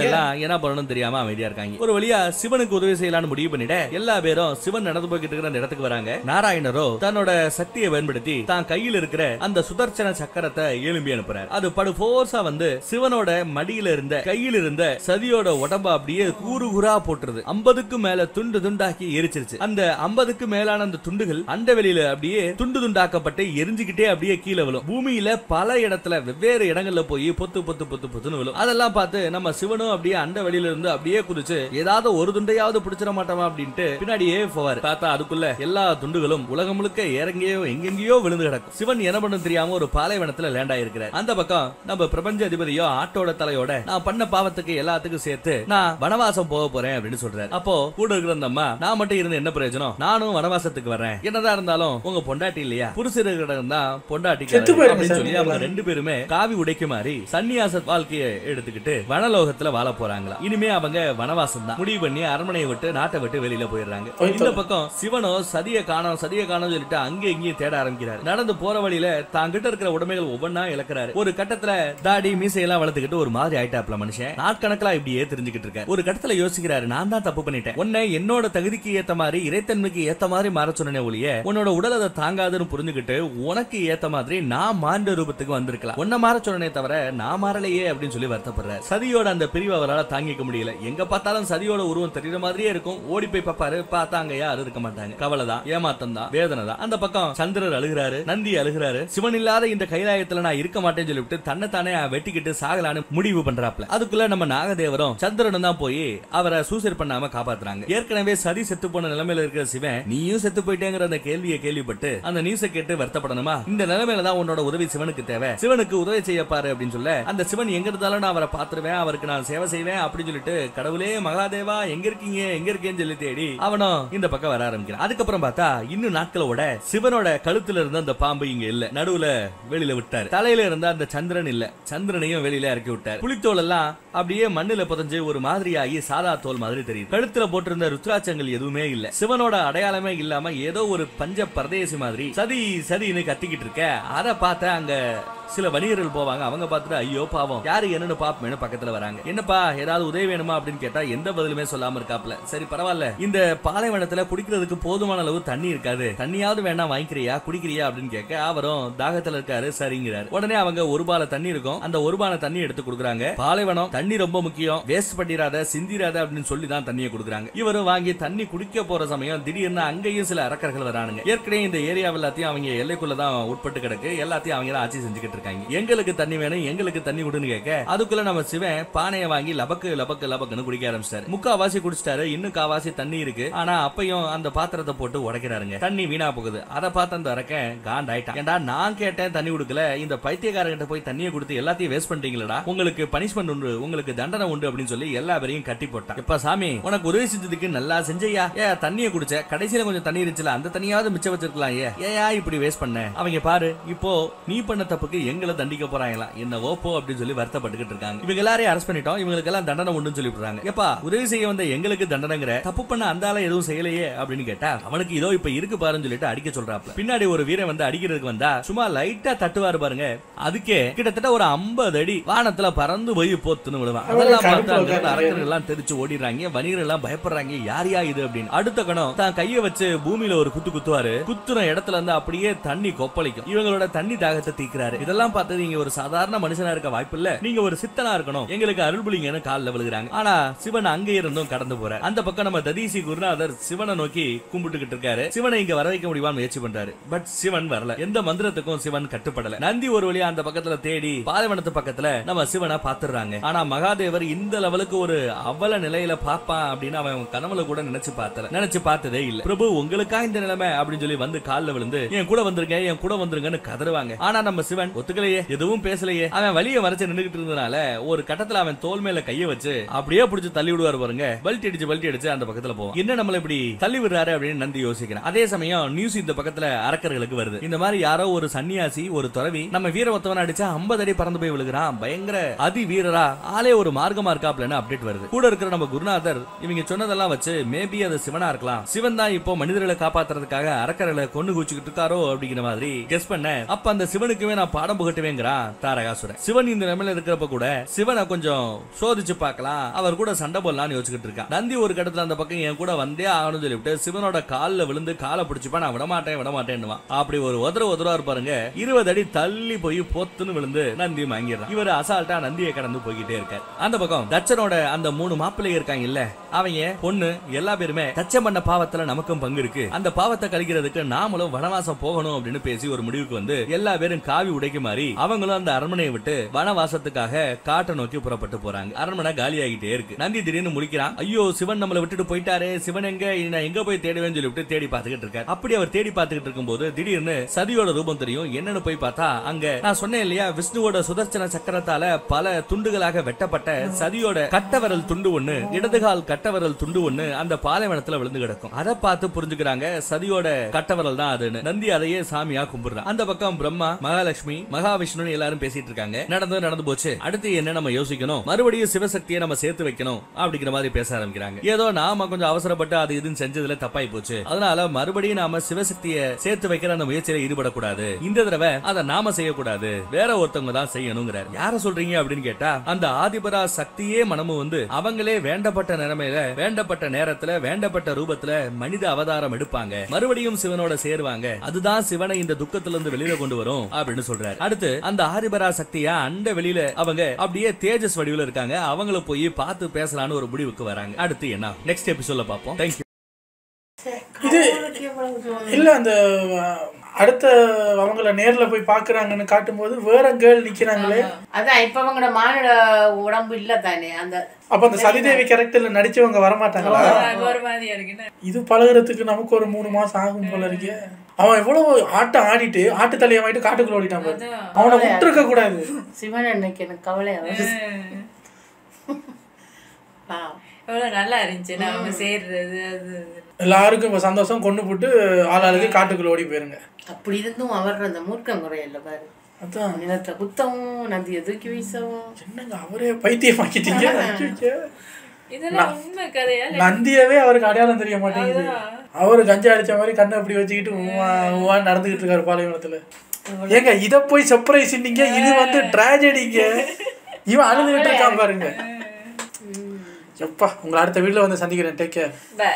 எல்லாம் என்ன பண்ணணும் தெரியாம அமைதியா இருக்காங்க. ஒரு வழியா சிவனுக்கு உதவி செய்யலாம்னு முடிவு பண்ணிட எல்லா பேரும் சிவன் நடந்து போய்கிட்டு இருக்கிற இடத்துக்கு வராங்க. நாராயணரோ தன்னோட சக்தியை பயன்படுத்தி தான் கையில் இருக்கிற அந்த சுதர்சன சுதர்சன சக்கரத்தை எழும்பி அனுப்புறாரு. அது படு போர்ஸா வந்து சிவனோட மடியில இருந்த கையில் இருந்த சதியோட உடம்ப அப்படியே கூறு கூறா போட்டுருது. 50க்கு மேல துண்டு துண்டாக்கி எரிச்சிருச்சு. அந்த 50க்கு மேலான அந்த துண்டுகள் அண்டவெளியில அப்படியே துண்டு துண்டாக்கப்பட்டு எரிஞ்சுக்கிட்டே அப்படியே கீழே விழும். பூமியில பல இடத்துல வெவ்வேறு இடங்கள்ல போய் பொத்து பொத்து பொத்து பொத்துன்னு விழும். அதெல்லாம் பார்த்து நம்ம சிவனும் அப்படியே அண்டவெளியில இருந்து அப்படியே குதிச்சு ஏதாவது ஒரு துண்டையாவது பிடிச்சிட மாட்டோமா அப்படின்ட்டு பின்னாடியே போவார். பார்த்தா அதுக்குள்ள எல்லா துண்டுகளும் உலகம் முழுக்க இறங்கியோ எங்கெங்கயோ விழுந்து கிடக்கும். சிவன் என்ன பண்ணு தெரியாம ஒரு பாலைவனத்துல லேண்ட் ஆயிருக்கிறார். அந்த பக்கம் நம்ம பிரபஞ்ச அதிபதியோ ஆட்டோட தலையோட நான் பண்ண பாவத்துக்கு எல்லாத்துக்கும் சேர்த்து நான் வனவாசம் போக போறேன் அப்படின்னு சொல்றாரு. அப்போ கூட இருக்கிற அந்த அம்மா நான் மட்டும் இருந்து என்ன பிரயோஜனம், நானும் வனவாசத்துக்கு வரேன், என்னதான் இருந்தாலும் உங்க பொண்டாட்டி இல்லையா, புருஷர்கள் தான் பொண்டாட்டி அப்படின்னு சொல்லி அவங்க 2 பேருமே காவி உடைக்கு மாறி சன்னியாச வாழ்க்கையை எடுத்துக்கிட்டு வனலோகத்துல வாழ போறாங்களா. இனிமே அவங்க வனவாசம் தான் முடிவு பண்ணி அரண்மனையை விட்டு நாட்டை விட்டு வெளியில போயிடுறாங்க. இந்த பக்கம் சிவனோ சதியை காணோம் சொல்லிட்டு அங்கே இங்கேயும் தேட ஆரம்பிக்கிறாரு. நடந்து போற வழியில தாங்கிட்ட இருக்கிற உடைமைகள் ஒவ்வொன்னா இழக்கிறாரு. ஒரு கட்டத்துல தாடி மீசையெல்லாம் வளர்த்துக்கிட்டு ஒரு மாதிரி ஆயிட்டாப்ல மனுஷன். நாட்கணக்கலா இப்படியே தெரிஞ்சுக்கிட்டு இருக்காரு. ஒரு கட்டத்துல யோசிக்கிறாரு, நான் தான் தப்பு பண்ணிட்டேன், உன்னை என்னோட தகுதிக்கு ஏத்த மாதிரி இறைத்தன்மைக்கு ஏத்த மாதிரி மாற சொன்னே ஒழிய உன்னோட உடல் அதை தாங்காதுன்னு புரிஞ்சுக்கிட்டு உனக்கு ஏத்த மாதிரி நான் மாண்ட ரூபத்துக்கு வந்திருக்கலாம், உன்னை மாற சொன்னே தவிர நான் மாறலையே அப்படின்னு சொல்லி வருத்தப்படுறாரு. சதியோட அந்த பிரிவு அவரால் தாங்கிக்க முடியல. எங்க பார்த்தாலும் சதியோட உருவம் தெரியற மாதிரியே இருக்கும். ஓடி போய் பாப்பாரு, பார்த்தாங்க யாரும் இருக்க மாட்டாங்க. கவலைதான், ஏமாத்தம் தான், வேதனை தான். அந்த பக்கம் சந்திரர் அழுகிறாரு, நந்தி அழுகிறாரு. சிவன் இல்லாத இந்த கைலாயத்துல நான் இருக்க மாட்டேன்னு சொல்லிட்டு தன்னைத்தானே வெட்டிக்கிட்டு சாகலான்னு முடிவு பண்றாப்ல. அதுக்குள்ள நம்ம நாகதேவரும் சந்திரனும் தான் போய் அவரை சூசைட் பண்ணாம காப்பாத்துறாங்க. ஏற்கனவே சதி செத்து போன நிலைமையில இருக்கிற சிவன் நீயும் செத்து போயிட்டேங்கிற அந்த கேள்வியை கேள்விப்பட்டு அந்த நியூஸை கேட்டு வருத்தப்படணுமா, இந்த நிலைமையில தான் உன்னோட உதவி சிவனுக்கு தேவை, சிவனுக்கு உதவி செய்யப்பாரு அப்படின்னு சொல்ல அந்த சிவன் எங்க இருந்தாலும் நான் அவரை பாத்துருவேன், அவருக்கு நான் சேவை செய்வேன் அப்படின்னு சொல்லிட்டு கடவுளே மகாதேவா எங்க இருக்கீங்க எங்க இருக்கேன்னு சொல்லி தேடி அவனும் இந்த பக்கம் வர ஆரம்பிக்கிறான். அதுக்கப்புறம் பார்த்தா இன்னும் நாட்களோட சிவனோட கழுத்துல இருந்த அந்த பாம்பு இங்க இல்ல, நடுவுல வெளியில விட்டாரு. தலையில இருந்த அந்த சந்திரன் இல்ல, சந்திரனையும் வெளியில இறக்கி விட்டாரு. புலித்தோல் எல்லாம் அப்படியே மண்ணுல புதஞ்சு ஒரு மாதிரி ஆகி சாதா தோல் மாதிரி தெரியுது. கழுத்துல போட்டிருந்த ருத்ராட்சங்கள் எதுவுமே இல்ல, சிவனோட அடையாளமே இல்லாம ஏதோ ஒரு பஞ்ச பரதேசி மாதிரி சதி சதின்னு கத்திக்கிட்டு இருக்க. அதை பார்த்த அங்க சில வணிகர்கள் போவாங்க. அவங்க பார்த்துட்டு ஐயோ பாவம் யாரு என்னன்னு பாப்பேன்னு பக்கத்துல வராங்க. என்னப்பா ஏதாவது உதவி வேணுமா அப்படின்னு கேட்டா எந்த பதிலுமே சொல்லாம இருக்காப்ல. சரி பரவாயில்ல, இந்த பாலைவனத்துல குடிக்கிறதுக்கு போதுமான அளவு தண்ணி இருக்காது, தண்ணியாவது வேணா வாங்கிக்கிறியா குடிக்கிறியா அப்படின்னு கேட்க அவரும் தாகத்துல இருக்காரு, சரிங்கிறாரு. உடனே அவங்க ஒரு பால தண்ணி இருக்கும், அந்த ஒரு பால தண்ணி எடுத்து கொடுக்குறாங்க. பாலைவனம் தண்ணி ரொம்ப முக்கியம், வேஸ்ட் பண்ணிடாத சிந்திராத அப்படின்னு சொல்லி தான் தண்ணியை கொடுக்குறாங்க. இவரும் வாங்கி தண்ணி குடிக்க போற சமயம் திடீர்னு அங்கேயும் சில அரக்கர்கள் வரானுங்க. ஏற்கனவே இந்த ஏரியா எல்லாத்தையும் அவங்க எல்லைக்குள்ளதான் உட்பட்டு கிடக்கு, எல்லாத்தையும் அவங்க ஆட்சி செஞ்சுக்கிட்டு இருக்காங்க. எங்களுக்கு தண்ணி வேணும் எங்களுக்கு தண்ணி விடுன்னு கேட்க அதுக்குள்ள நம்ம சிவன் பானையை வாங்கி லபக்கு லபக்கு லபக்குன்னு குடிக்க ஆரம்பிச்சாரு. முக்காவாசி குடிச்சிட்டாரு, இன்னும் காவாசி தண்ணி இருக்கு. ஆனா அப்பையும் அந்த பாத்திரத்தை போட்டு உடைக்கிறாருங்க, தண்ணி வீணா போகுது. அதை பார்த்து அந்த அரக்கன் காண்டாயிட்டான். ஏண்டா நான் கேட்டேன் தண்ணி கொடுக்கல, இந்த பைத்தியக்காரங்கிட்ட போய் தண்ணியை கொடுத்து எல்லாத்தையும் வேஸ்ட் பண்ணிட்டீங்களா, உங்களுக்கு பனிஷ்மெண்ட் உண்டு, உங்களுக்கு தண்டனை உண்டு அப்படின்னு சொல்லி எல்லா பேரையும் கட்டி போட்டான். இப்ப சாமி உனக்கு உதவி செஞ்சதுக்கு நல்லா செஞ்சையா, ஏ தண்ணியை குடிச்ச, கடைசியில கொஞ்சம் தண்ணி இருந்துச்சுல அந்த தண்ணியாவது மிச்சம் வச்சிருக்கலாம், ஏயா இப்படி வேஸ்ட் பண்ண. அவங்க பாரு இப்போ நீ பண்ண தப்புக்கு எங்களை தண்டிக்க போறாங்களா, என்ன ஓப்போ அப்படின்னு சொல்லி வருத்தப்பட்டுக்கிட்டு இருக்காங்க. இவங்க எல்லாரையும் அரெஸ்ட் பண்ணிட்டோம், இவங்களுக்கு எல்லாம் தண்டனை உண்டுன்னு சொல்லி விடுறாங்க. எப்பா உதவி செய்ய வந்த எங்களுக்கு தண்டனைங்கிற, தப்பு பண்ண அந்த ஆள எதுவும் செய்யலையே அப்படின்னு கேட்டா அவனுக்கு இதோ இப்ப இருக்கு பாருன்னு சொல்லிட்டு அடிக்க சொல்றாப்ல. பின்னாடி ஒரு வீரன் வந்து அடிக்கிறதுக்கு வந்தா சும்மா லைட்டா தட்டுவாரு பாருங்க, அதுக்கே கிட்டத்தட்ட ஒரு 50 அடி வானத்துல பறந்து போய் போத்துன்னு விடுவான். அதெல்லாம் பார்த்து அங்க இருந்த அரக்கர்கள் எல்லாம் தெரிச்சு ஓடிடுறாங்க, வணிகர்கள் எல்லாம் பயப்படுறாங்க, யாரியா இது அப்படின்னு. அடுத்த கணம் தான் கையை வச்சு பூமியில ஒரு குத்து குத்துவாரு, குத்துன இடத்துல இருந்து அப்படியே தண்ணி கொப்பளிக்கும். இவங்களோட தண்ணி தாகத்தை தீக்கிறாரு. இதெல்லாம் பார்த்து நீங்க ஒரு சாதாரண மனுஷனா இருக்க வாய்ப்பு இல்ல, நீங்க ஒரு சித்தனா இருக்கணும், எங்களுக்கு அருள் புலிங்கன்னு கால்ல விழுகிறாங்க. ஆனா சிவன் அங்கே இருந்தும் கடந்து போறாரு. அந்த பக்கம் நம்ம ததீசி குருநாதர் சிவனை நோக்கி கும்பிட்டுக்கிட்டு இருக்காரு. சிவனை இங்க வர வைக்க முடியுமான்னு முயற்சி பண்றாரு. பட் சிவன் வரல, எந்த மந்திரத்துக்கும் சிவன் கட்டுப்படல. நந்தி ஒரு வழியா அந்த பக்கத்துல தேடி பாலைவனத்து பக்கத்துல நம்ம சிவனை பாத்துறாங்க. ஆனா மகாதேவர் இந்த லெவலுக்கு ஒரு அவல நிலையில பாப்பான் அப்படின்னு அவன் கனவுல கூட நினைச்சு பார்த்ததே இல்ல. பிரபு உங்களுக்கா இந்த நிலைமை அப்படின்னு சொல்லி வந்து கால்ல விழுந்து என் கூட வந்துருங்க என் கூட வந்துருங்கன்னு கதறுவாங்க. ஆனா நம்ம சிவன் ஒத்துக்கலையே, எதுவும் பேசலையே. அவன் வலிய வரைச்சு நின்னுகிட்டு இருந்தனால ஒரு கட்டத்துல அவன் தோல் மேல கைய வச்சு அப்படியே பிடிச்சு தள்ளி விடுவாரு பாருங்க. பல்ட்டி அடிச்சு அந்த பக்கத்துல போவோம். என்ன நம்மள இப்படி தள்ளி விடுறாரு அப்படின்னு நந்தி யோசிக்கிறேன். அதே சமயம் நியூஸ் இந்த பக்கத்துல அரக்கர்களுக்கு வருது. இந்த மாதிரி யாரோ ஒரு சன்னியாசி ஒரு துறவி நம்ம வீரவத்தவன் அடிச்சா 50 அடி பறந்து போய் விழுகிறான், பயங்கர அதி வீரரா ஆளே ஒரு மார்க்கமா இருக்காப்லன்னு அப்டேட் வருது. கூட இருக்கிற நம்ம குருநாதர் இவங்க சொன்னதெல்லாம் வச்சு மேபி அது சிவனா இருக்கலாம், சிவன் தான் இப்போ மனிதர்களை காப்பாத்துறதுக்காக அரக்கர்களை கொண்டு குச்சிக்கிட்டு இருக்காரோ அப்படிங்கிற மாதிரி கெஸ் பண்ண. அப்ப அந்த சிவனுக்குமே நான் பாடம் பணம் புகட்டுவேங்கிறான் தாரகாசுரன். சிவன் இந்த நிலைமையில இருக்கிறப்ப கூட சிவனை கொஞ்சம் சோதிச்சு பார்க்கலாம், அவர் கூட சண்டை போடலாம்னு யோசிச்சுட்டு இருக்கான். நந்தி ஒரு கட்டத்துல அந்த பக்கம் என் கூட வந்தே ஆகணும்னு சொல்லிவிட்டு சிவனோட காலில் விழுந்து காலை பிடிச்சுப்பா நான் விடமாட்டேன்னுவான். அப்படி ஒரு உதரா இருப்பாருங்க. 20 அடி தள்ளி போய் பொத்துன்னு விழுந்து நந்தி வாங்கிடுறான். இவர் அசால்ட்டா நந்தியை கடந்து போய்கிட்டே இருக்கார். அந்த பக்கம் தச்சனோட அந்த 3 மாப்பிள்ளைங்க இருக்காங்க இல்ல, அவங்க பொண்ணு எல்லா பேருமே தச்சம் பண்ண பாவத்துல நமக்கும் பங்கு இருக்கு, அந்த பாவத்தை கழிக்கிறதுக்கு நாமளும் வனவாசம் போகணும் அப்படின்னு பேசி ஒரு முடிவுக்கு வந்து எல்லா பேரும் காவி உடைக்கு மாறி அவங்களும் அந்த அரண்மனையை விட்டு வனவாசத்துக்காக காட்டை நோக்கி புறப்பட்டு போறாங்க. அரண்மனை காலியாகிட்டே இருக்கு. நந்தி திடீர்னு முடிக்கிறான். ஐயோ சிவன் நம்மளை விட்டுட்டு போயிட்டாரே, சிவன் எங்க போய் தேடுவேன்னு சொல்லிவிட்டு தேடி பார்த்துக்கிட்டு இருக்காரு. அப்படி அவர் தேடி பார்த்துக்கிட்டு இருக்கும்போது திடீர்னு சதியோட ரூபம் தெரியும். என்னன்னு போய் பார்த்தா அங்க நான் சொன்னேன் இல்லையா, விஷ்ணுவோட சுதர்சன சக்கரத்தால பல துண்டுகளாக வெட்டப்பட்ட சதியோட கட்டவரல் துண்டு ஒண்ணு, இடதுகால் கட்டவரல் துண்டு ஒண்ணு அந்த பாலைவனத்துல விழுந்து கிடக்கும். அதை பார்த்து புரிஞ்சுக்கிறாங்க சதியோட கட்டவரல் தான் அதுன்னு. நந்தி அதையே சாமியா கும்பிடுறான். அந்த பக்கம் பிரம்மா, மகாலட்சுமி, மகாவிஷ்ணு எல்லாரும் பேசிட்டு இருக்காங்க. நடந்து போச்சு, அடுத்து என்ன நம்ம யோசிக்கணும், மறுபடியும் சிவசக்தியை நம்ம சேர்த்து வைக்கணும் அப்படிங்கிற மாதிரி பேச ஆரம்பிக்கிறாங்க. ஏதோ நாம கொஞ்சம் அவசரப்பட்டு அது இதுன்னு செஞ்சதுல தப்பாய் போச்சு, அதனால மறுபடியும் நாம சிவசக்தியை சேர்த்து வைக்கிற அந்த முயற்சியில ஈடுபடக்கூடாது, இந்த தடவை அதை நாம செய்யக்கூடாது, வேற ஒருத்தவங்க தான் செய்யணுங்கிறார். யார சொல்றீங்க அப்படின்னு கேட்டா அந்த ஆதிபரா சக்தியே மனமும் வந்து அவங்களே வேண்டப்பட்ட நிலைமையில வேண்டப்பட்ட நேரத்துல வேண்டப்பட்ட ரூபத்துல மனித அவதாரம் எடுப்பாங்க, மறுபடியும் சிவனோட சேருவாங்க, அதுதான் சிவனை இந்த துக்கத்துல இருந்து வெளியில கொண்டு வரும் அப்படின்னு சொல்றாரு. அடுத்து அந்த ஆதிபரா சக்தியா அந்த வெளியில அவங்க அப்படியே தேஜஸ் வடிவில் இருக்காங்க, அவங்கள போய் பார்த்து பேசலான்னு ஒரு முடிவுக்கு வராங்க. அடுத்து என்ன நெக்ஸ்ட் எபிசோட்ல பார்ப்போம். தேங்க்யூ. இது இல்ல அந்த அடுத்த அவங்கள நேர்ல போய் பாக்குறாங்கன்னு காட்டும்போது வேற கேர்ள் நிக்கிறாங்களே, அதான் இப்ப அவங்களோட மானிட உடம்பு இல்ல தானே, அந்த அப்ப அந்த சதிதேவி கேரக்டர்ல நடிச்சவங்க வரமாட்டாங்களா? இது பழகுறதுக்கு நமக்கு ஒரு 3 மாசம் ஆகும் போல இருக்கு. அவன் எவ்வளவு ஆட்டம் ஆடிட்டு ஆட்டு தலையமாயிட்டு காட்டுக்குள்ள ஓடிட்டான் பாரு, அவனை விட்டுருக்க கூடாது. சிவன் அன்னைக்கு எனக்கு கவலை நல்லா இருந்துச்சு நம்ம சேர்றது. அது எல்லாருக்கும் இப்ப சந்தோஷம், கொண்டு போட்டு ஆளாளுக்கு காட்டுக்குள்ள ஓடி போயிருங்க. அப்படி இருந்தும் அவர் அந்த மூர்க்கம் குறையல்ல பாரு, அதான் நிலத்தை குத்தவும் நந்தியை தூக்கி வீசவும். என்னங்க அவரே பைத்தியமாக்கிட்டீங்க. நந்தியவே அவருக்கு அடையாளம் தெரிய மாட்டேங்குது. அவரு கஞ்சா அடிச்ச மாதிரி கண்ணை அப்படி வச்சுக்கிட்டு நடந்துகிட்டு இருக்காரு பாலைவனத்துல. ஏங்க இத போய் சர்ப்ரைஸ் நீங்க, இது வந்து ட்ராஜடிங்க. இவன் அழுதுகிட்டு இருக்கான் பாருங்க. எப்பா உங்களை அடுத்த வீட்டுல வந்து சந்திக்கிறேன். Take care. பை.